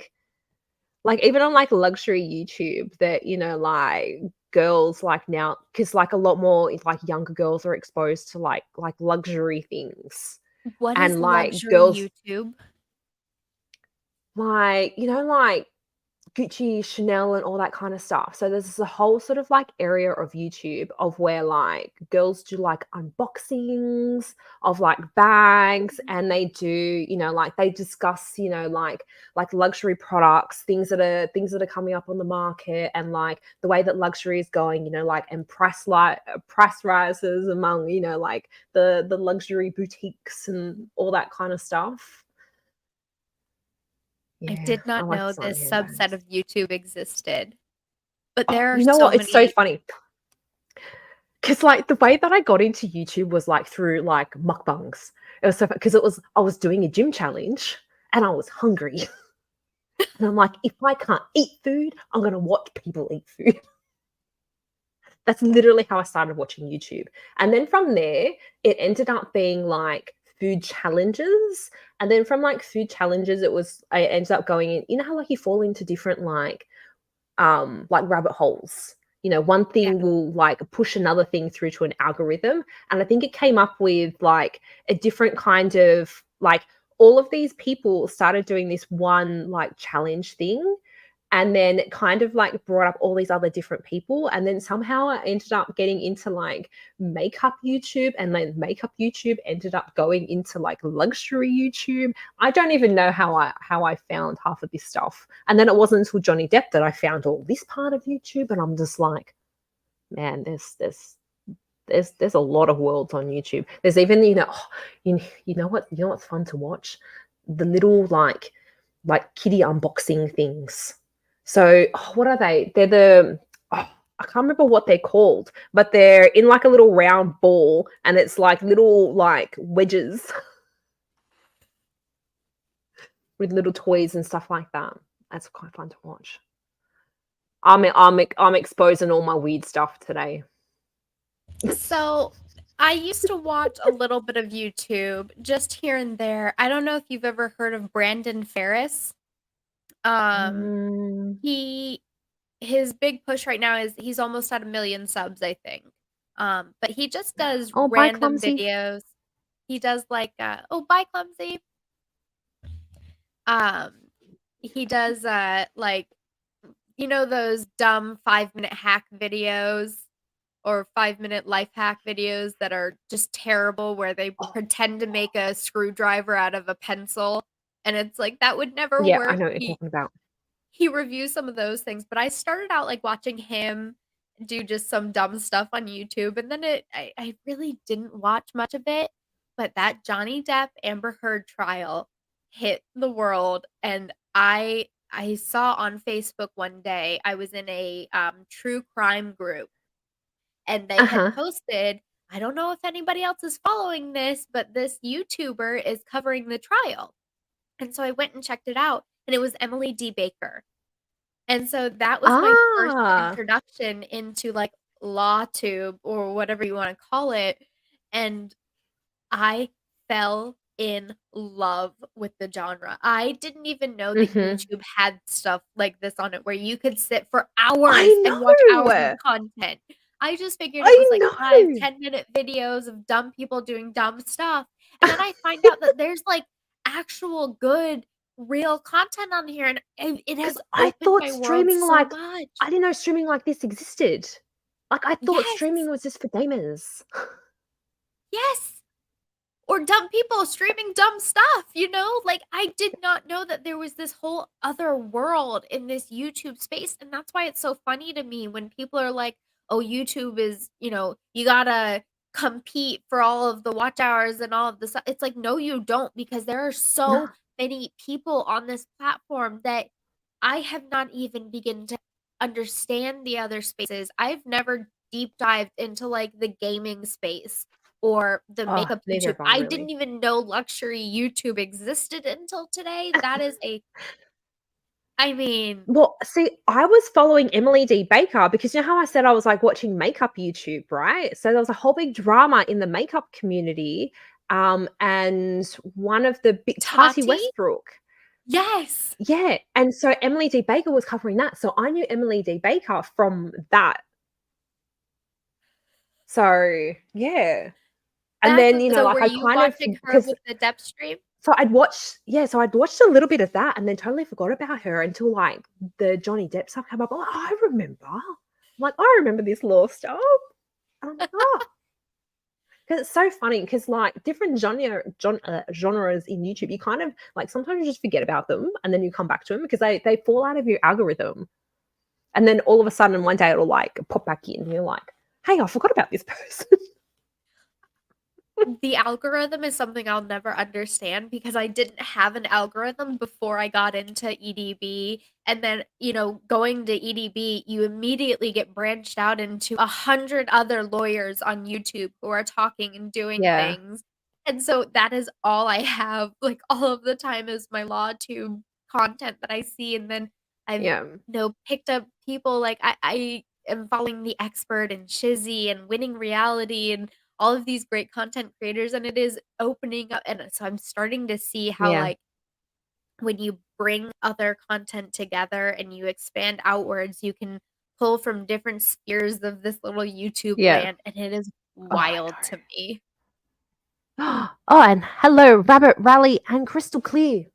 like even on like luxury YouTube that, like girls like now, because like a lot more like younger girls are exposed to like luxury things. What is And like luxury girls YouTube? like, like Gucci, Chanel, and all that kind of stuff. So there's a whole sort of like area of YouTube of where like girls do like unboxings of like bags, and they do, like they discuss, like luxury products, things that are coming up on the market, and like the way that luxury is going, like and price rises among, like the luxury boutiques and all that kind of stuff. I Yeah, did I not like know designer this subset handbags. of YouTube existed, but Oh, there are you know so what? It's so many. funny. Because like the way that I got into YouTube was like through like mukbangs. It was so because I was doing a gym challenge and I was hungry. And I'm like, if I can't eat food, I'm gonna watch people eat food. That's literally how I started watching YouTube. And then from there, it ended up being like food challenges. And then from like food challenges, I ended up going in, how like you fall into different like rabbit holes. One Yeah, thing will like push another thing through to an algorithm. And I think it came up with like a different kind of like all of these people started doing this one like challenge thing. And then it kind of like brought up all these other different people. And then somehow I ended up getting into like makeup YouTube. And then makeup YouTube ended up going into like luxury YouTube. I don't even know how I found half of this stuff. And then it wasn't until Johnny Depp that I found all this part of YouTube. And I'm just like, man, there's a lot of worlds on YouTube. There's even, what's fun to watch? The little like kitty unboxing things. So what are they? They're I can't remember what they're called, but they're in like a little round ball, and it's like little like wedges with little toys and stuff like that. That's quite fun to watch. I'm exposing all my weird stuff today. so I used to watch a little bit of YouTube just here and there. I don't know if you've ever heard of Brandon Ferris. Um, Mm. he his big push right now is he's almost at 1,000,000 subs, I think. But he just does Oh, bye, random clumsy. videos. He does like oh, bye clumsy. Um, he does like those dumb 5-minute hack videos or 5-minute life hack videos that are just terrible where they Oh, pretend to make a screwdriver out of a pencil and it's like that would never yeah, I work. know what you're He talking about. he reviews some of those things, but I started out like watching him do just some dumb stuff on YouTube and then I really didn't watch much of it, but that Johnny Depp Amber Heard trial hit the world and I saw on Facebook one day I was in a true crime group and they had Uh-huh. posted, I don't know if anybody else is following this, but this YouTuber is covering the trial. And so I went and checked it out and it was Emily D. Baker. And so that was my first Ah. introduction into like LawTube or whatever you want to call it. And I fell in love with the genre. I didn't even know that Mhm. YouTube had stuff like this on it where you could sit for I hours and watch hours of know. content. I just figured it was I like 5, know. 10-minute videos of dumb people doing dumb stuff. And then I find out that there's like actual good real content on here and it Because has I opened thought my world streaming so like much. I didn't know streaming like this existed. Like, I thought streaming Yes. was just for gamers. Yes. Or dumb people streaming dumb stuff, you know? Like, I did not know that there was this whole other world in this YouTube space, and that's why it's so funny to me when people are like, "Oh, YouTube is, you gotta compete for all of the watch hours and all of the stuff." It's like, "No, you don't," because there are No. so many people on this platform that I have not even begun to understand the other spaces. I've never deep dived into, like, the gaming space or the Oh, makeup neither YouTube. have I I didn't really. even know luxury YouTube existed until today. That is a I mean, Well, see, I was following Emily D. Baker because you know how I said I was like watching makeup YouTube, right? So there was a whole big drama in the makeup community. And one of the big Tati Tati? Westbrook. Yes. Yeah, and so Emily D. Baker was covering that, so I knew Emily D. Baker from that. So, yeah. And That's then, so like, were I you kind of watching her because with the depth stream? so I'd watched a little bit of that and then totally forgot about her until, like, the Johnny Depp stuff came up. I'm like, "Oh, I remember." I'm like, "I remember this law stuff." And I'm like, "Oh." 'Cause it's so funny because, like, different genres in YouTube, you kind of like, sometimes you just forget about them and then you come back to them because they fall out of your algorithm. And then all of a sudden one day it'll, like, pop back in and you're like, "Hey, I forgot about this person." The algorithm is something I'll never understand because I didn't have an algorithm before I got into EDB. And then, going to EDB, you immediately get branched out into 100 other lawyers on YouTube who are talking and doing Yeah, things. And so that is all I have, like, all of the time is my LawTube content that I see. And then I've, yeah, picked up people like I am following The Expert and Shizzy and Winning Reality and all of these great content creators, and it is opening up, and so I'm starting to see how, yeah, like, when you bring other content together and you expand outwards, you can pull from different spheres of this little YouTube yeah. land, and it is Oh, I wild to me. know. Oh, and hello, Rabbit Rally and Crystal Clear.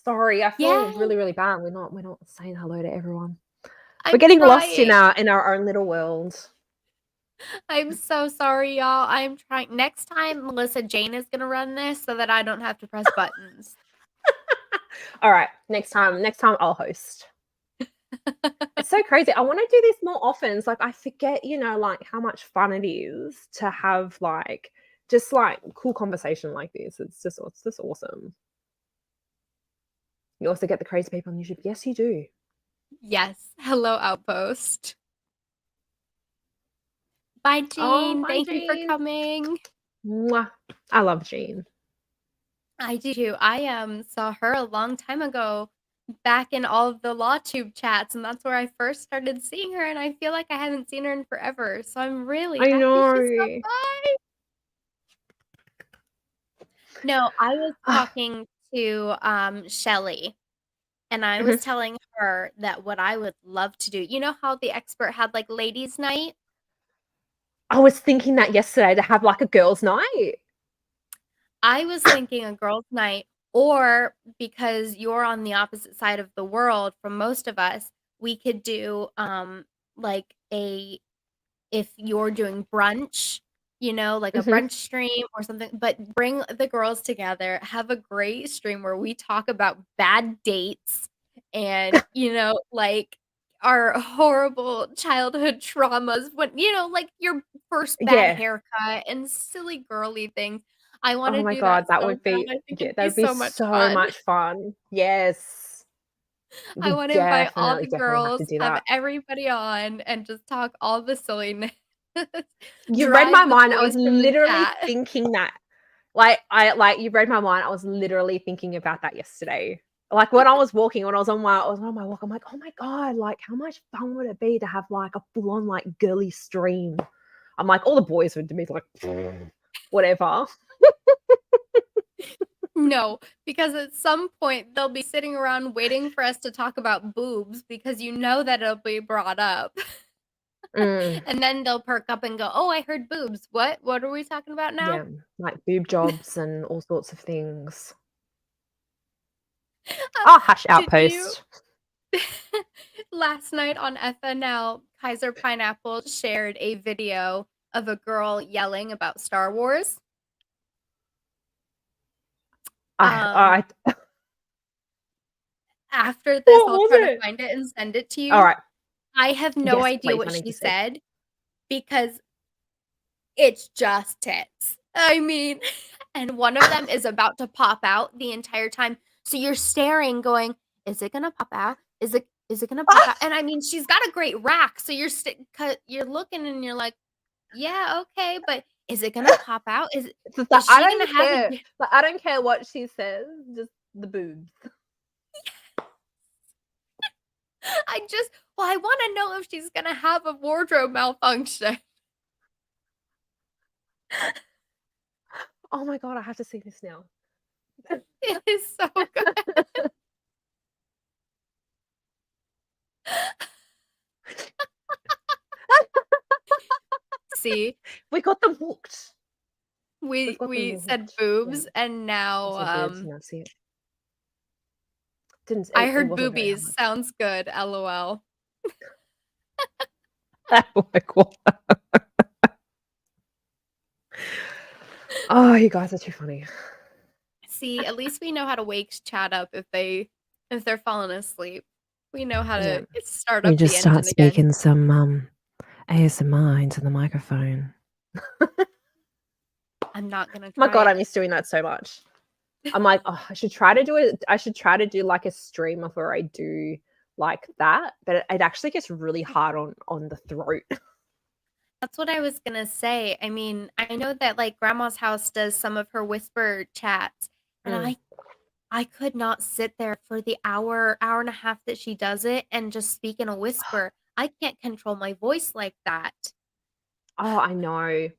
Sorry, I feel Yay! really, really bad. We're not saying hello to everyone. We're I'm getting lost in trying. our own little world. I'm so sorry, y'all. I'm trying next time, Melissa Jane is gonna run this so that I don't have to press buttons. All right, next time I'll host. It's so crazy. I want to do this more often. It's like I forget, like how much fun it is to have like just like cool conversation like this. It's just awesome. You also get the crazy people on YouTube. Yes, you do. Yes. Hello, Outpost. Bye, Oh, Jean. bye, Thank you for Jean. coming. Mwah. I love Jean. I do too. I saw her a long time ago back in all of the LawTube chats, and that's where I first started seeing her, and I feel like I haven't seen her in forever. So I'm really I happy she stopped know. by. No, I was Ah, talking to Shelly, and I was mhm. telling her that what I would love to do. You know how the expert had like ladies' night? I was thinking that yesterday to have like a girls' night. I was thinking a girls' night, or because you're on the opposite side of the world from most of us, we could do like a if you're doing brunch, like a Mhm. brunch stream or something, but bring the girls together, have a great stream where we talk about bad dates and, like our horrible childhood traumas when, like your first bad Yeah. haircut and silly girly things. I want Oh to my do that god, that so would bad. be I think yeah, it'd that be would be so much so fun. much fun. Yes. I We want to invite all definitely, the definitely have to girls, do have that. everybody on, and just talk all the silliness. You read my Drive the mind. I was boys from the literally chat. thinking that. You read my mind. I was literally thinking about that yesterday. Like when I was on my walk, I'm like, oh my god, like how much fun would it be to have like a full on like girly stream? I'm like, all the boys would be like, whatever. No, because at some point they'll be sitting around waiting for us to talk about boobs because you know that it'll be brought up. Mm, And then they'll perk up and go, "Oh, I heard boobs. What? What are we talking about now?" yeah, like boob jobs and all sorts of things. Ah, hush Did you outpost. last night on FNL, Kaiser Pineapple shared a video of a girl yelling about Star Wars. Um, I After this, what I'll was try to it? find it and send it to All you. right. I have no Yes, idea please. I what need she to see. said because it's just tits. I mean, and one of them is about to pop out the entire time. So you're staring, going, "Is it gonna pop out? Is it gonna pop out?" And I mean, she's got a great rack, so you're looking and you're like, "Yeah, okay, but is it gonna pop out? It's just like, Is I she gonna don't have care. it?" Like, I don't care what she says, just the boobs. I want to know if she's gonna have a wardrobe malfunction. Oh my god, I have to see this now. It is so good. See, We got them hooked. We've we got them we all said hooked. Yeah. boobs, and I now said boobs and that's it. Didn't I it heard wasn't very boobies. hard. Sounds good. LOL. Like what? Oh, you guys are too funny. See, at least we know how to wake Chad up if they're falling asleep. We know how Yeah. to start We up the just start engine again. speaking some ASMR into the microphone. I'm not gonna My try God, I it. miss doing that so much. I'm like, oh, I should try to do it. I should try to do like a stream of where I do like that, but it actually gets really hard on the throat. That's what I was gonna say. I mean, I know that like grandma's house does some of her whisper chats, and Mm. I could not sit there for the hour and a half that she does it and just speak in a whisper. I can't control my voice like that. Oh, I know.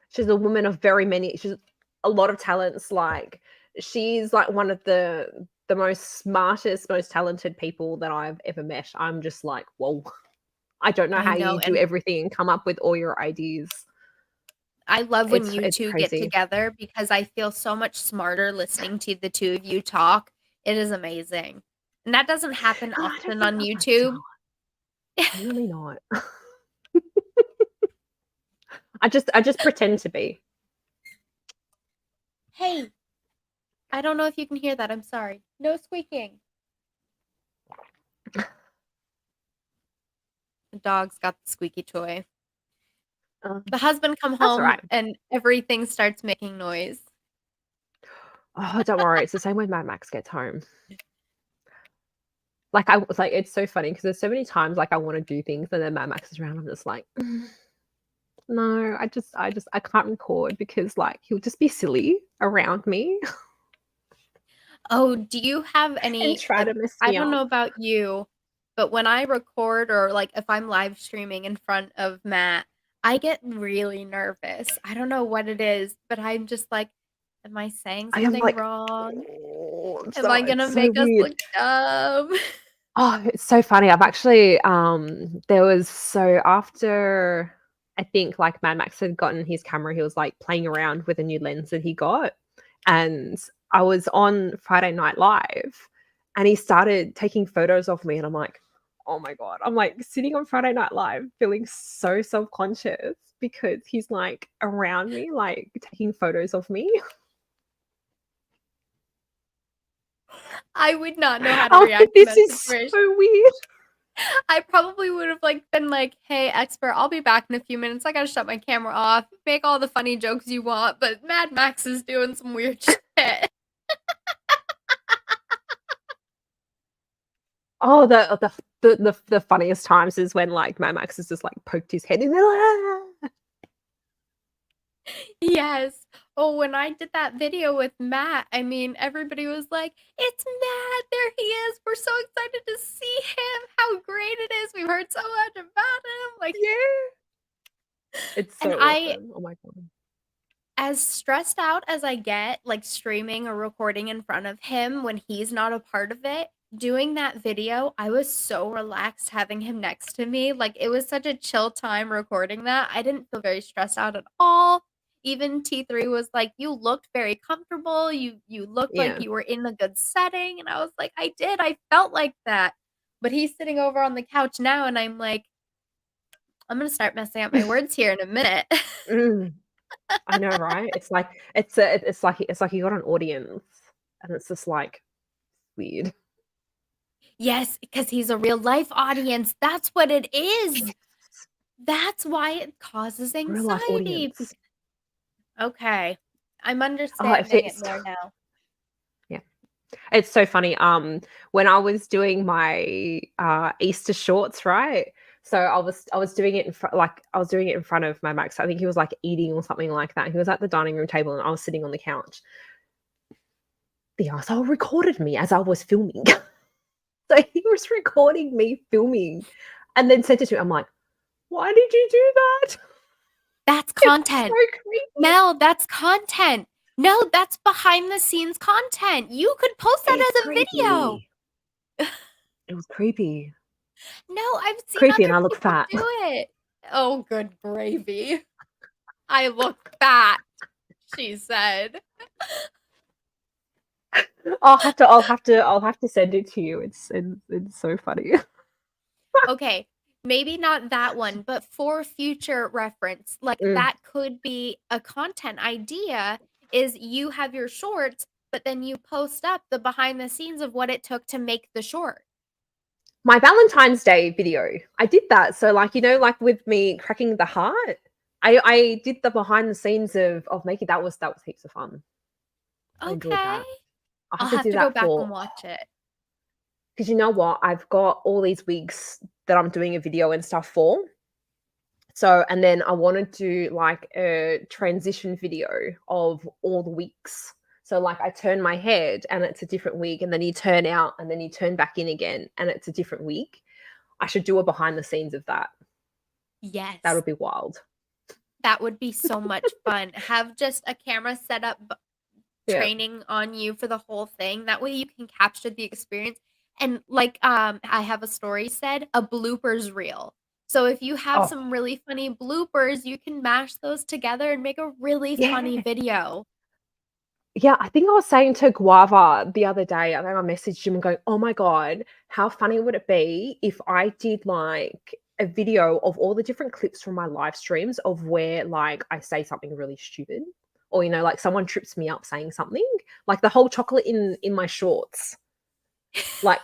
She's a woman of very many. She's a lot of talents. Like she's like one of the most smartest, most talented people that I've ever met. I'm just like, whoa. I don't know I how know, you do and everything and come up with all your ideas. I love when you It's 2 get crazy. together because I feel so much smarter listening to the 2 of you talk. It is amazing. And that doesn't happen No, I don't often think on I'm that smart. YouTube. I'm really not. I just pretend to be. Hey, I don't know if you can hear that. I'm sorry. No squeaking. The dog's got the squeaky toy. Uh, The husband come that's all home right. and everything starts making noise. Oh, don't worry. It's the same when Mad Max gets home. Like I was like, it's so funny because there's so many times like I want to do things and then Mad Max is around. I'm just like, no, I can't record because like he'll just be silly around me Oh, do you have and any try to mess I me don't up. know about you, but when I record or like if I'm live streaming in front of Matt, I get really nervous. I don't know what it is, but I'm just like, am I saying I am something like, wrong? oh, Am I it's gonna so make us weird. look dumb? Oh, it's so funny. I've actually there was so after I think like Mad Max had gotten his camera, he was like playing around with a new lens that he got. And I was on Friday Night Live and he started taking photos of me and I'm like, oh my God. I'm like sitting on Friday Night Live feeling so self-conscious because he's like around me, like taking photos of me. I would not know how to I'm like, react in this that is situation. so weird. I probably would have like been like, "Hey, expert, I'll be back in a few minutes. I gotta shut my camera off. Make all the funny jokes you want, but Mad Max is doing some weird shit." Oh, the funniest times is when like Mad Max has just like poked his head in there. "Ah!" Yes. Oh, when I did that video with Matt, I mean, everybody was like, "It's Matt. There he is. We're so excited to see him. How great it is. We've heard so much about him." Like, Yeah, it's and so I awesome. Oh my God. as stressed out as I get, like streaming or recording in front of him when he's not a part of it, doing that video, I was so relaxed having him next to me. Like it was such a chill time recording that. I didn't feel very stressed out at all. Even T3 was like, "You looked very comfortable. You looked like Yeah. you were in a good setting." And I was like, "I did. I felt like that." But he's sitting over on the couch now and I'm like, "I'm going to start messing up my words here in a minute." Mm, I know, right? It's like you got an audience, and it's just like weird. Yes, because he's a real life audience. That's what it is. Yes, That's why it causes real life anxiety. audience. Okay. I'm Oh, if understanding it it's more now. yeah. It's so funny. When I was doing my Easter shorts, right? So I was doing it like I was doing it in front of my Max. I think he was like eating or something like that. He was at the dining room table and I was sitting on the couch. The arsehole recorded me as I was filming. So he was recording me filming and then sent it to me. I'm like, why did you do that? That's It was so content. creepy. Mel, that's content. No, that's behind the scenes content. You could post that It's as a video. creepy. It was creepy. No, I've seen Creepy, and other I look people fat. do it. Oh, good gravy. I look fat, she said. I'll have to send it to you. It's so funny. Okay, maybe not that one, but for future reference, like Mm. that could be a content idea is you have your shorts, but then you post up the behind the scenes of what it took to make the short. My Valentine's Day video, I did that. So like, like with me cracking the heart, I did the behind the scenes of making that was heaps of fun. I enjoyed Okay. that. I'll I'll have to have do to go that back for and watch it. because you know what? I've got all these wigs that I'm doing a video and stuff for. So, and then I want to do like a transition video of all the wigs. So, like, I turn my head and it's a different wig, and then you turn out and then you turn back in again and it's a different wig. I should do a behind the scenes of that. That Yes. would be wild. That would be so much fun. Have just a camera set up Yeah. training on you for the whole thing. That way you can capture the experience. And like I have a story said, a bloopers reel. So if you have Oh, some really funny bloopers, you can mash those together and make a really funny yeah. video. Yeah, I think I was saying to Guava the other day, I think I messaged him and going, "Oh my god, how funny would it be if I did like a video of all the different clips from my live streams of where like I say something really stupid, or like someone trips me up saying something, like the whole chocolate in my shorts. Like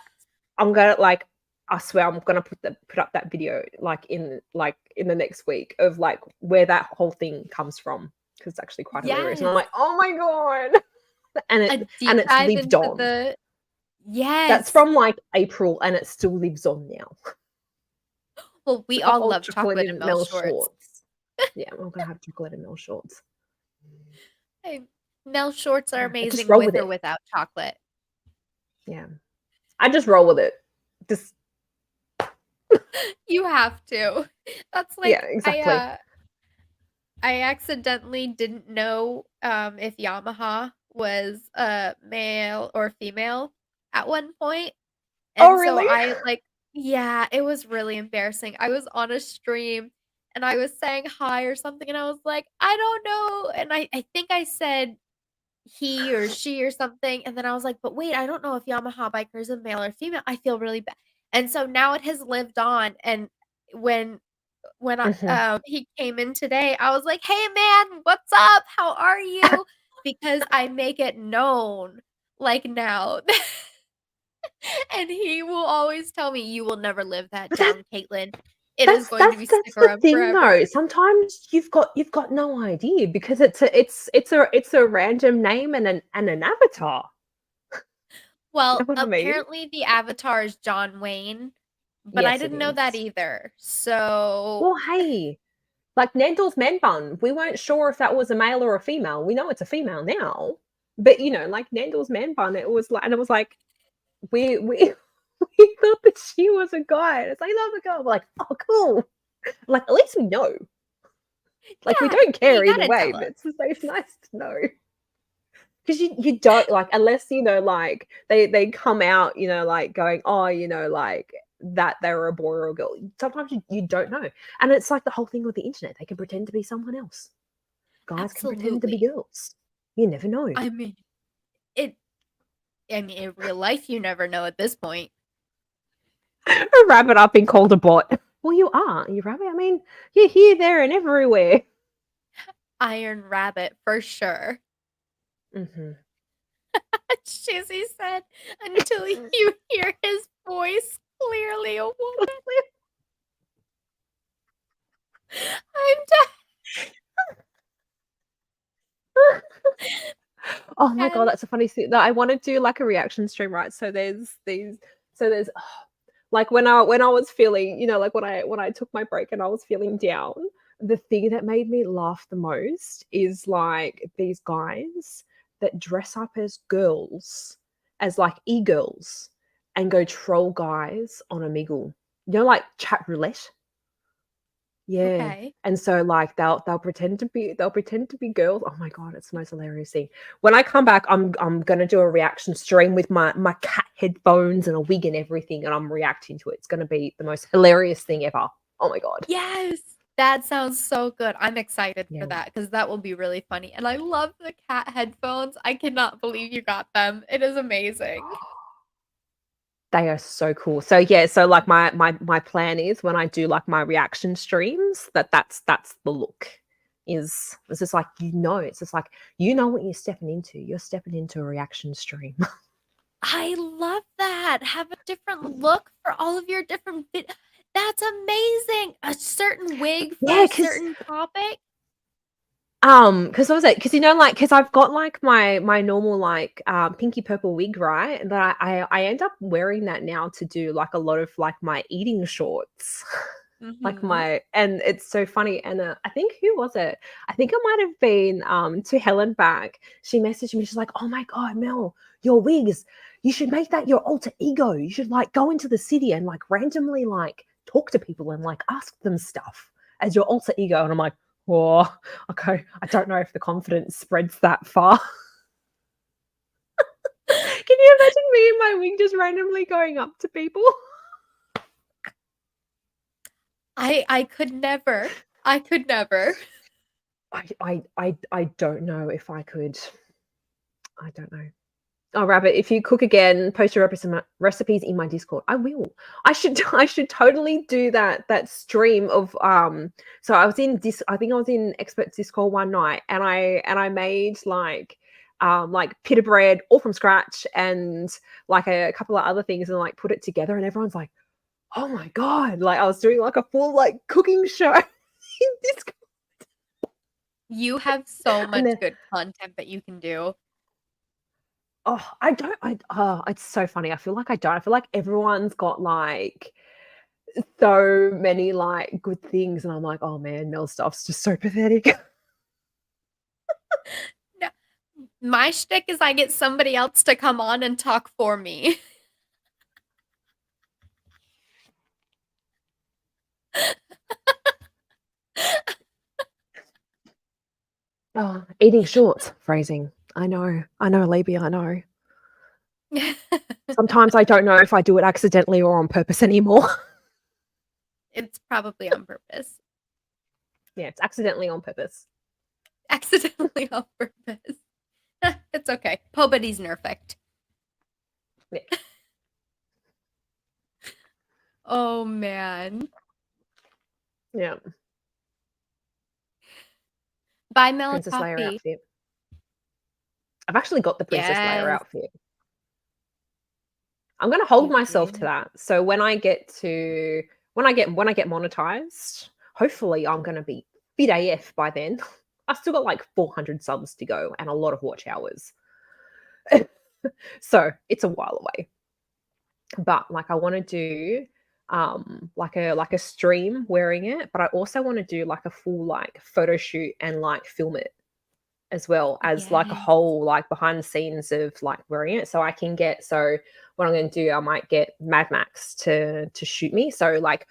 I'm gonna like I swear I'm gonna put up that video like in the next week of like where that whole thing comes from because it's actually quite hilarious. And I'm Yes. like, oh my god. And A and deep it's dive lived into on. the That's yes. from like April and it still lives on now. Well, we The all whole love chocolate chocolate and in milk Mel shorts. shorts. Yeah, I'm gonna have chocolate in Mel shorts. Hey, Mel shorts are Yeah, I just amazing roll with with or it. without chocolate. Yeah, I just roll with it. Just You have to. That's yeah, like exactly. I accidentally didn't know, if Yamaha was, male or female at one point, Oh and so really? I, like yeah, it was really embarrassing. I was on a stream, and I was saying hi or something, and I was like, "I don't know," and I think I said he or she or something, and then I was like, "But wait, I don't know if Yamaha biker is a male or female, I feel really bad." And so now it has lived on, and when Mhm. he came in today, I was like, "Hey, man, what's up? How are you?" Because I make it known, like, now. And he will always tell me, "You will never live that But that down, Caitlin. It is that's going to that's be stick that's the around thing though. forever." Sometimes you've got no idea because it's a random name and an avatar. You know Well, what I mean? apparently the avatar is John Wayne, but I Yes, it didn't know that is. either. So Well, hey, like Nando's man bun, we weren't sure if that was a male or a female. We know it's a female now, but like Nando's man bun, it was like we we thought that she was a guy. And it's like, no, the girl. We're like, oh, cool. Like at least we know. Like we yeah, don't you care either gotta way, tell but us. it's nice to know because you don't like unless like they come out like going like that they were a boy or a girl. Sometimes you don't know, and it's like the whole thing with the internet. They can pretend to be someone else. Guys can pretend to be Absolutely. girls. You never know. I mean, it I mean, in real life, you never know at this point. A rabbit up being called a bot. Well, you are. You rabbit. I mean, you're here, there, and everywhere. Iron Rabbit for sure. Hmm. Shizzy said, "Until you hear his voice clearly a woman." I'm Oh my god, dead. that's a funny thing. That I want to do like a reaction stream, right? So there's these. So there's like when I was feeling, like when I took my break and I was feeling down. The thing that made me laugh the most is like these guys that dress up as girls, as like e-girls, and go troll guys on Omegle. Like chat roulette. Yeah. Okay. And so like they'll pretend to be girls. Oh my god, it's the most hilarious thing. When I come back, I'm gonna do a reaction stream with my cat headphones and a wig and everything, and I'm reacting to it. It's gonna be the most hilarious thing ever. Oh my god. Yes! That sounds so good. I'm excited for Yeah. that because that will be really funny, and I love the cat headphones. I cannot believe you got them. It is amazing. They are so cool. So yeah, so like my plan is when I do like my reaction streams that's the look. Is it's just like it's just like what you're stepping into. You're stepping into a reaction stream. I love that. Have a different look for all of your different that's amazing. A certain wig for Yeah, a because certain topic? because what was it? Because like, because I've got like my normal like pinky purple wig, right? And I end up wearing that now to do like a lot of like my eating shorts. Like Mhm. my and it's so funny, and I think who was it? I think it might have been to Helen back. She messaged me. She's like, "Oh my god, Mel, your wigs. You should make that your alter ego. You should like go into the city and like randomly like talk to people and like ask them stuff as your alter ego." And I'm like, "Oh, okay. I don't know if the confidence spreads that far." Can you imagine me and my wig just randomly going up to people? I could never. I could never. I don't know if I could. I don't know. Oh, Rabbit, if you cook again, post your recipes in my Discord. I will. I should I should totally do that stream of so I was in I think I was in Experts Discord one night, and I made like pita bread all from scratch, and like a couple of other things, and like put it together, and everyone's like, "Oh my god." Like I was doing like a full like cooking show in Discord. You have so And much then good content that you can do. I don't it's so funny. I feel like I don't. I feel like everyone's got like so many like good things, and I'm like, oh man, Mel stuff's just so pathetic. No, my shtick is I get somebody else to come on and talk for me. Oh, eating shorts, phrasing. I know, Libya, I know. Sometimes I don't know if I do it accidentally or on purpose anymore. It's probably on purpose. Yeah, it's accidentally on purpose. Accidentally on purpose. It's okay. Nobody's perfect. Yeah. Oh man. Yeah. Buy Mel a Princess Leia coffee. outfit. I've actually got the Princess Leia Yes, outfit. I'm gonna hold you myself to do. that. So when I get monetized, hopefully I'm gonna be fit AF by then. I've still got like 400 subs to go and a lot of watch hours. So it's a while away. But like I want to do like a stream wearing it, but I also want to do like a full like photo shoot and like film it as well as like a Yes. whole like behind the scenes of like wearing it. So I can get so what I'm going to do, I might get Mad Max to shoot me. So like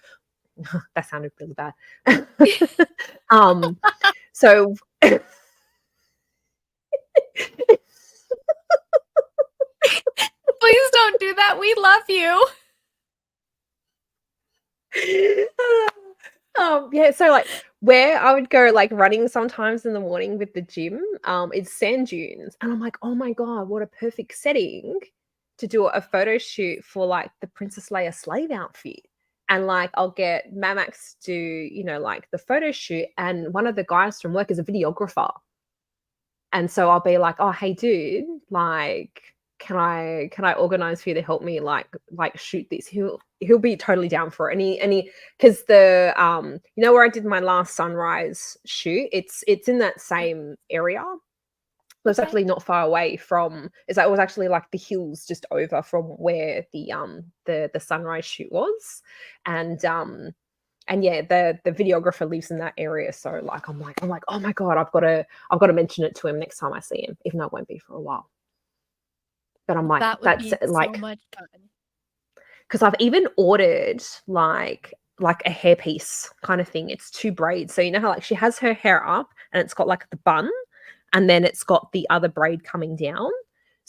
that sounded really bad. um so Please don't do that. We love you. yeah, so like where I would go like running sometimes in the morning with the gym, it's sand dunes. And I'm like, oh my God, what a perfect setting to do a photo shoot for like the Princess Leia slave outfit. And like I'll get Mamax to, like the photo shoot, and one of the guys from work is a videographer. And so I'll be like, "Oh, hey dude, like can I organize for you to help me like shoot this?" He'll be totally down for it. And he because the where I did my last sunrise shoot, it's in that same area. It was Okay. actually not far away from it was actually like the hills just over from where the sunrise shoot was. And yeah, the videographer lives in that area. So like I'm like, oh my God, I've got to mention it to him next time I see him, even though it won't be for a while. But I'm like, That would that's be so like much fun. because I've even ordered like like a hairpiece kind of thing. It's 2 braids. So you know how like she has her hair up and it's got like the bun and then it's got the other braid coming down.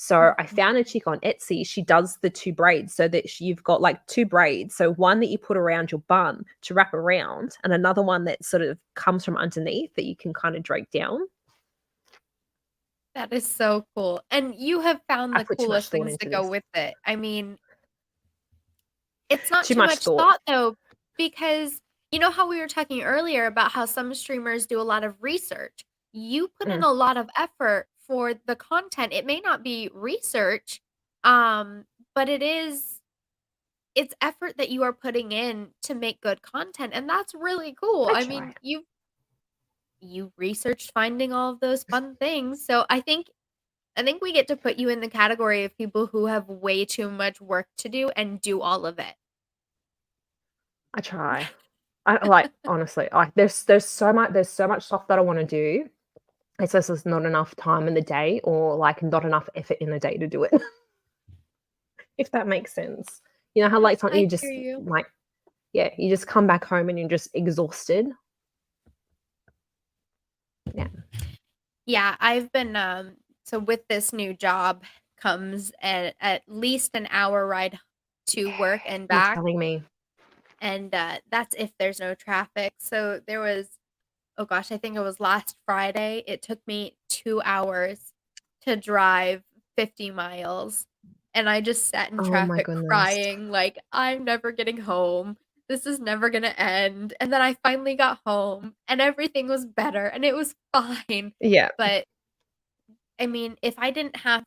So I Mhm. found a chick on Etsy. She does the 2 braids so that you've got like 2 braids. So one that you put around your bun to wrap around, and another one that sort of comes from underneath that you can kind of drape down. That is so cool, and you have found I the put too much coolest thought things to into go this. with it. I mean, it's not Too too much much thought. thought though, because you know how we were talking earlier about how some streamers do a lot of research. You put in Mm, a lot of effort for the content. It may not be research, but it's effort that you are putting in to make good content, and that's really cool. I I try. mean, you researched finding all of those fun things, so I think we get to put you in the category of people who have way too much work to do and do all of it. I try. I like honestly, like there's so much stuff that I want to do. It's just there's not enough time in the day or like not enough effort in the day to do it. If that makes sense. You know how like Yes, something I you hear just you. like yeah, you just come back home and you're just exhausted. Yeah. Yeah, I've been, so with this new job comes at least an hour ride to work and You're back, telling me. and, that's if there's no traffic. So there was oh gosh, I think it was last Friday, it took me 2 hours to drive 50 miles, and I just sat in Oh my traffic goodness. crying like, "I'm never getting home. This is never gonna end." And then I finally got home, and everything was better, and it was fine. Yeah, But, I mean, if I didn't have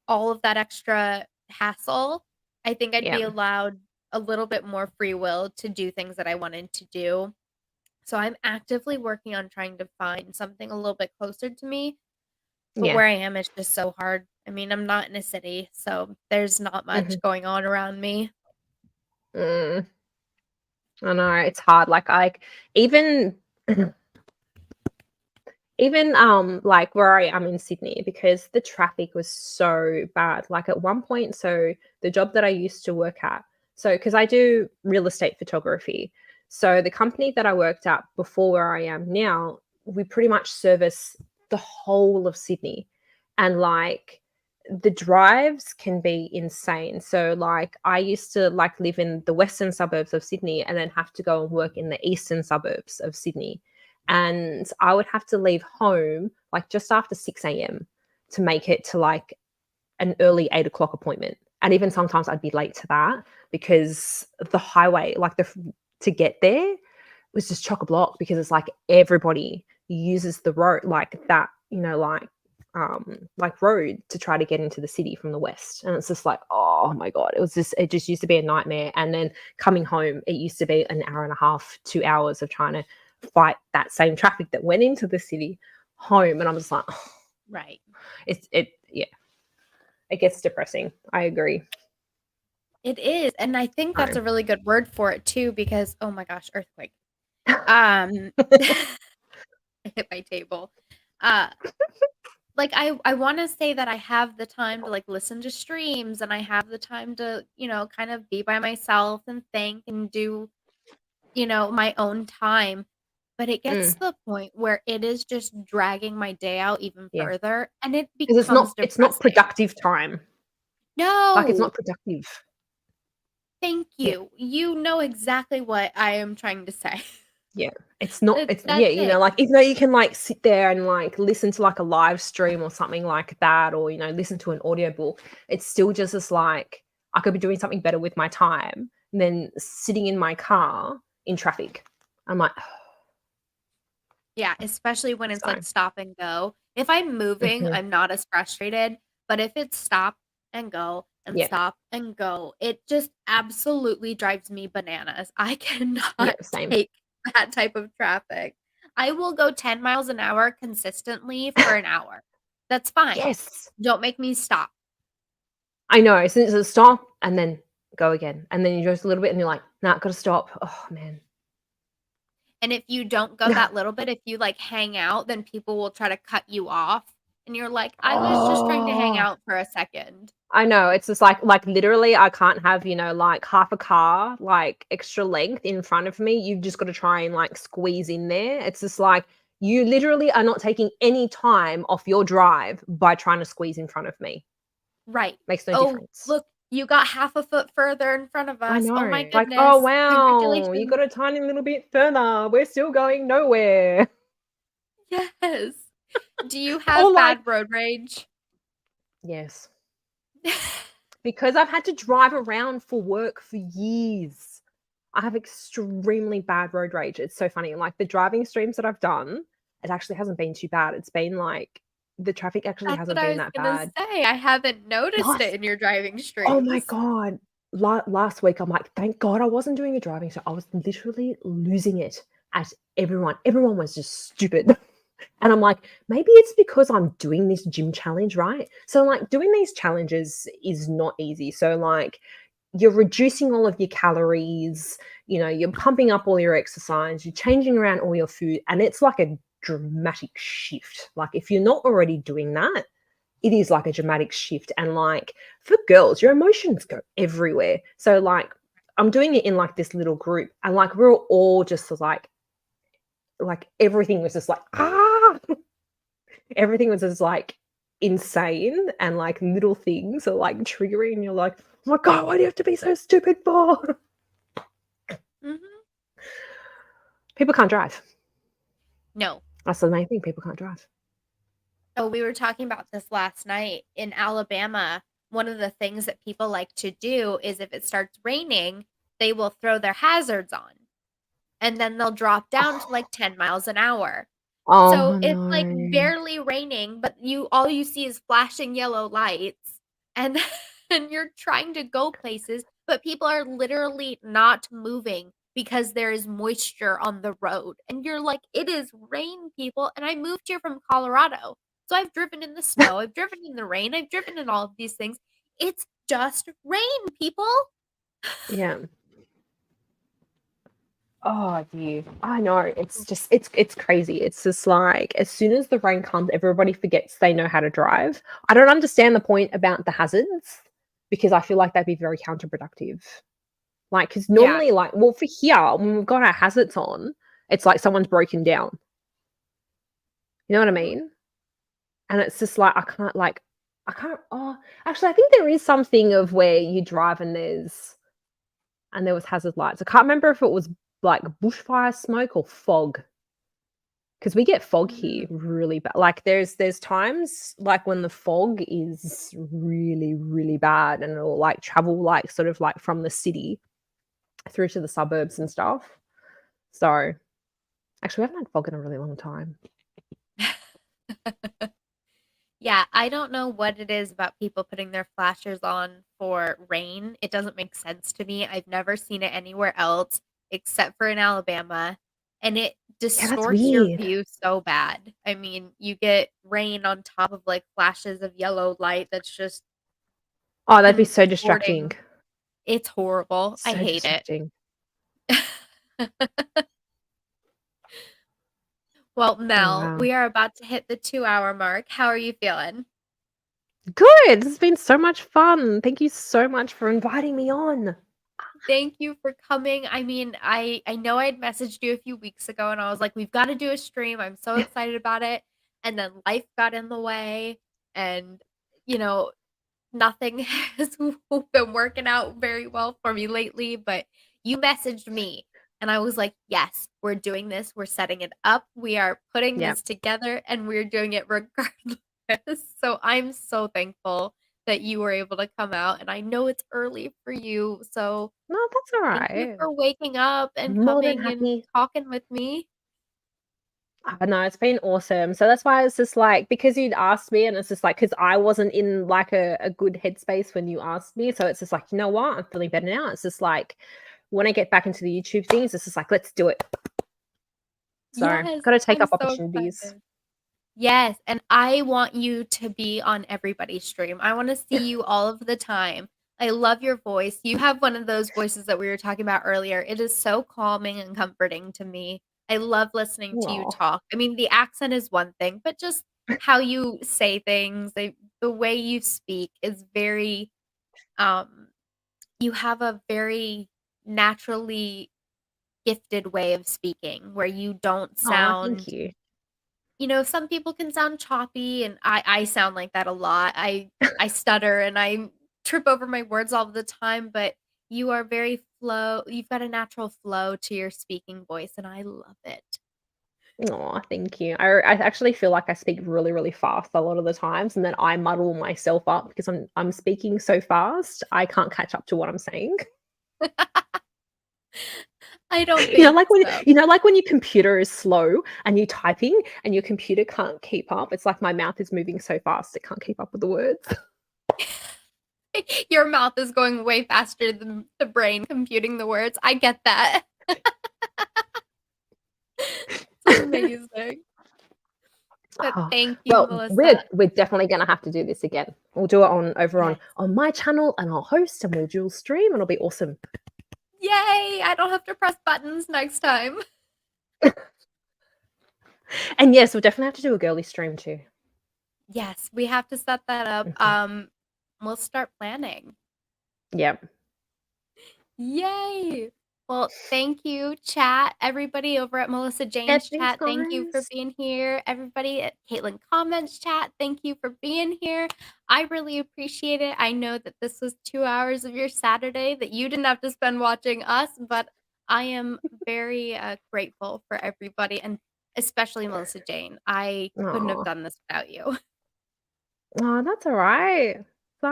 all of that extra hassle, I think I'd yeah, be allowed a little bit more free will to do things that I wanted to do. So I'm actively working on trying to find something a little bit closer to me, but yeah. where I am is just so hard. I mean, I'm not in a city, so there's not Mhm. much going on around me. Mm, I know, it's hard, like, even even, like, where I am in Sydney, because the traffic was so bad, like, at one point so the job that I used to work at so because I do real estate photography, so the company that I worked at before where I am now, we pretty much service the whole of Sydney, and, like, the drives can be insane, so, like, I used to, like, live in the western suburbs of Sydney and then have to go and work in the eastern suburbs of Sydney, and I would have to leave home like just after 6 a.m. to make it to like an early 8 o'clock appointment. And even sometimes I'd be late to that because the highway, to get there was just chock a block because it's like everybody uses the road like that, like road to try to get into the city from the west. And it's just like, oh my God, it just used to be a nightmare. And then coming home, it used to be an hour and a half, 2 hours of trying to fight that same traffic that went into the city home. And I'm just like, oh, Right. yeah, it gets depressing. I agree. It is, and I think that's I a really good word for it too because oh my gosh, earthquake. Um, I hit my table. Uh, like I wanna say that I have the time to, like, listen to streams, and I have the time to, kind of be by myself and think and do, my own time, but it gets Mm, to the point where it is just dragging my day out even yeah, further, and it because becomes it's not depressing. productive time. Like it's No! not productive. Thank Yeah. you. You know exactly what I am trying to say. Yeah, it's not it's yeah, That's it. like, even though you can, like, sit there and, like, listen to, like, a live stream or something like that or, listen to an audiobook, it's still just as, like, I could be doing something better with my time than sitting in my car in traffic. I'm like, Yeah, especially when it's, so like, stop and go. If I'm moving, mhm, I'm not as frustrated, but if it's and yeah, stop and go, it just absolutely drives me bananas. I yeah, cannot same. take that type of traffic. I will go 10 miles an hour consistently for an hour. That's fine. Yes, Don't make me stop. I know, since it's a stop and then go again, and then you just a little bit and you're like, "Nah, gotta stop." Oh, man. And if you don't go that little bit, if you, like, hang out, then people will try to cut you off, and you're like, "I was just trying to hang Oh, out for a second." I know. It's just like literally I can't have, like half a car, like extra length in front of me. You've just got to try and like squeeze in there. It's just like you literally are not taking any time off your drive by trying to squeeze in front of me. Right. Makes no "Oh, difference. look, you got half a foot further in front of I us. Oh my know. Like, oh goodness. wow, you Congratulations." got a tiny little bit further. We're still going nowhere. Yes. Do you Or have like, bad road rage? yes, because I've had to drive around for work for years. I have extremely bad road rage. It's so funny. Like the driving streams that I've done, it actually hasn't been too bad. It's been like the traffic actually That's what hasn't I been was that gonna bad. say, I haven't noticed it Last in your driving Oh my streams. god. Last week, I'm like, thank God I wasn't doing a driving. So I was literally losing it at everyone. Everyone was just stupid. And I'm like, maybe it's because I'm doing this gym challenge, right? So, like, doing these challenges is not easy. So, like, you're reducing all of your calories, you're pumping up all your exercise, you're changing around all your food, and it's like a dramatic shift. Like, if you're not already doing that, it is like a dramatic shift. And like for girls, your emotions go everywhere. So like I'm doing it in like this little group, and like we're all just like everything was just like everything was just like insane, and like little things are like triggering, and you're like, oh my god, why do you have to be so stupid for? Mhm. People can't drive. No. That's the main thing. People can't drive. Oh, we were talking about this last night. In Alabama, one of the things that people like to do is if it starts raining, they will throw their hazards on, and then they'll drop down to, like, 10 miles an hour. So, Oh it's, like, no. barely raining, but all you see is flashing yellow lights, and then you're trying to go places, but people are literally not moving because there is moisture on the road, and you're like, "It is rain, people," and I moved here from Colorado, so I've driven in the snow, I've driven in the rain, I've driven in all of these things. It's just rain, people. Yeah. Oh, dear. I know. It's just it's crazy. It's just like as soon as the rain comes, everybody forgets they know how to drive. I don't understand the point about the hazards because I feel like that'd be very counterproductive. Like, because Yeah. normally, like, well, for here, when we've got our hazards on, it's like someone's broken down. You know what I Mhm. mean? And it's just like I can't. Oh, actually, I think there is something of where you drive and there was hazard lights. I can't remember if it was like bushfire smoke or fog. Because we get fog here Mm. really bad. Like there's times like when the fog is really, really bad, and it'll like travel like sort of like from the city through to the suburbs and stuff. So actually we haven't had fog in a really long time. Yeah, I don't know what it is about people putting their flashers on for rain. It doesn't make sense to me. I've never seen it anywhere else except for in Alabama, and it Yeah, that's distorts your weird. view so bad. I mean, you get rain on top of like flashes of yellow light that's just Oh, that'd be so distracting. contorting. It's horrible. I So hate it. distracting. Well, Oh Mel, wow. we are about to hit the 2-hour mark. How are you feeling? Good. This has been so much fun. Thank you so much for inviting me on. Thank you for coming. I mean, I know I'd messaged you a few weeks ago and I was like, "We've gotta do a stream. I'm so excited about it." And then life got in the way and, you know, nothing has been working out very well for me lately, but you messaged me and I was like, "Yes, we're doing this. We're setting it up. We are putting Yeah. this together and we're doing it regardless." So I'm so thankful that you were able to come out and I know it's early for you. So No, that's all thank you right. for waking up and More than coming and happy. talking with me. No, it's been awesome. So that's why it's just like because you'd asked me, and it's just like because I wasn't in like a good headspace when you asked me. So it's just like, you know what? I'm feeling better now. It's just like when I get back into the YouTube things, it's just like, let's do it. So Yes, got to take I'm up so opportunities. excited. Yes, and I want you to be on everybody's stream. I wanna see you all of the time. I love your voice. You have one of those voices that we were talking about earlier. It is so calming and comforting to me. I love listening to you Oh, talk. I mean, the accent is one thing, but just how you say things, the way you speak is very, um you have a very naturally gifted way of speaking where you don't Oh, thank sound, you. some people can sound choppy, and I sound like that a lot. I stutter and I trip over my words all the time, but you've got a natural flow to your speaking voice, and I love it. Oh, thank you. I actually feel like I speak really, really fast a lot of the times, and then I muddle myself up because I'm speaking so fast, I can't catch up to what I'm saying. I don't think so. Like when your computer is slow and you're typing and your computer can't keep up. It's like my mouth is moving so fast it can't keep up with the words. Your mouth is going way faster than the brain computing the words. I get that. It's amazing. But Oh, thank you, well, we're Melissa. we're definitely gonna have to do this again. We'll do it on over Yes. on my channel, and I'll host, and we'll dual stream, and it'll be awesome. Yay! I don't have to press buttons next time. And yes, we'll definitely have to do a girly stream too. Yes, we have to set that up. Mhm. We'll start planning. Yep. Yay! Well, thank you, chat. Everybody over at Melissa Yeah, Jane's thanks, chat, thank you for guys. being here. Everybody at Caitlin Comments chat, thank you for being here. I really appreciate it. I know that this was 2 hours of your Saturday that you didn't have to spend watching us, but I am very grateful for everybody, and especially Melissa Jane. I couldn't have Aw. done this without you. Oh, that's all right. So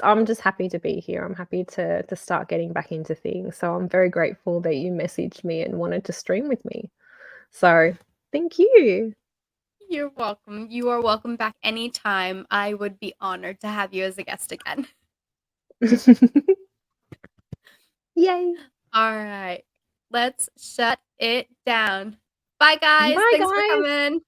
I'm just happy to be here. I'm happy to start getting back into things. So I'm very grateful that you messaged me and wanted to stream with me. So thank you. You're welcome. You are welcome back anytime. I would be honored to have you as a guest again. Yay. All right. Let's shut it down. Bye, guys. Bye, Thanks for guys. coming.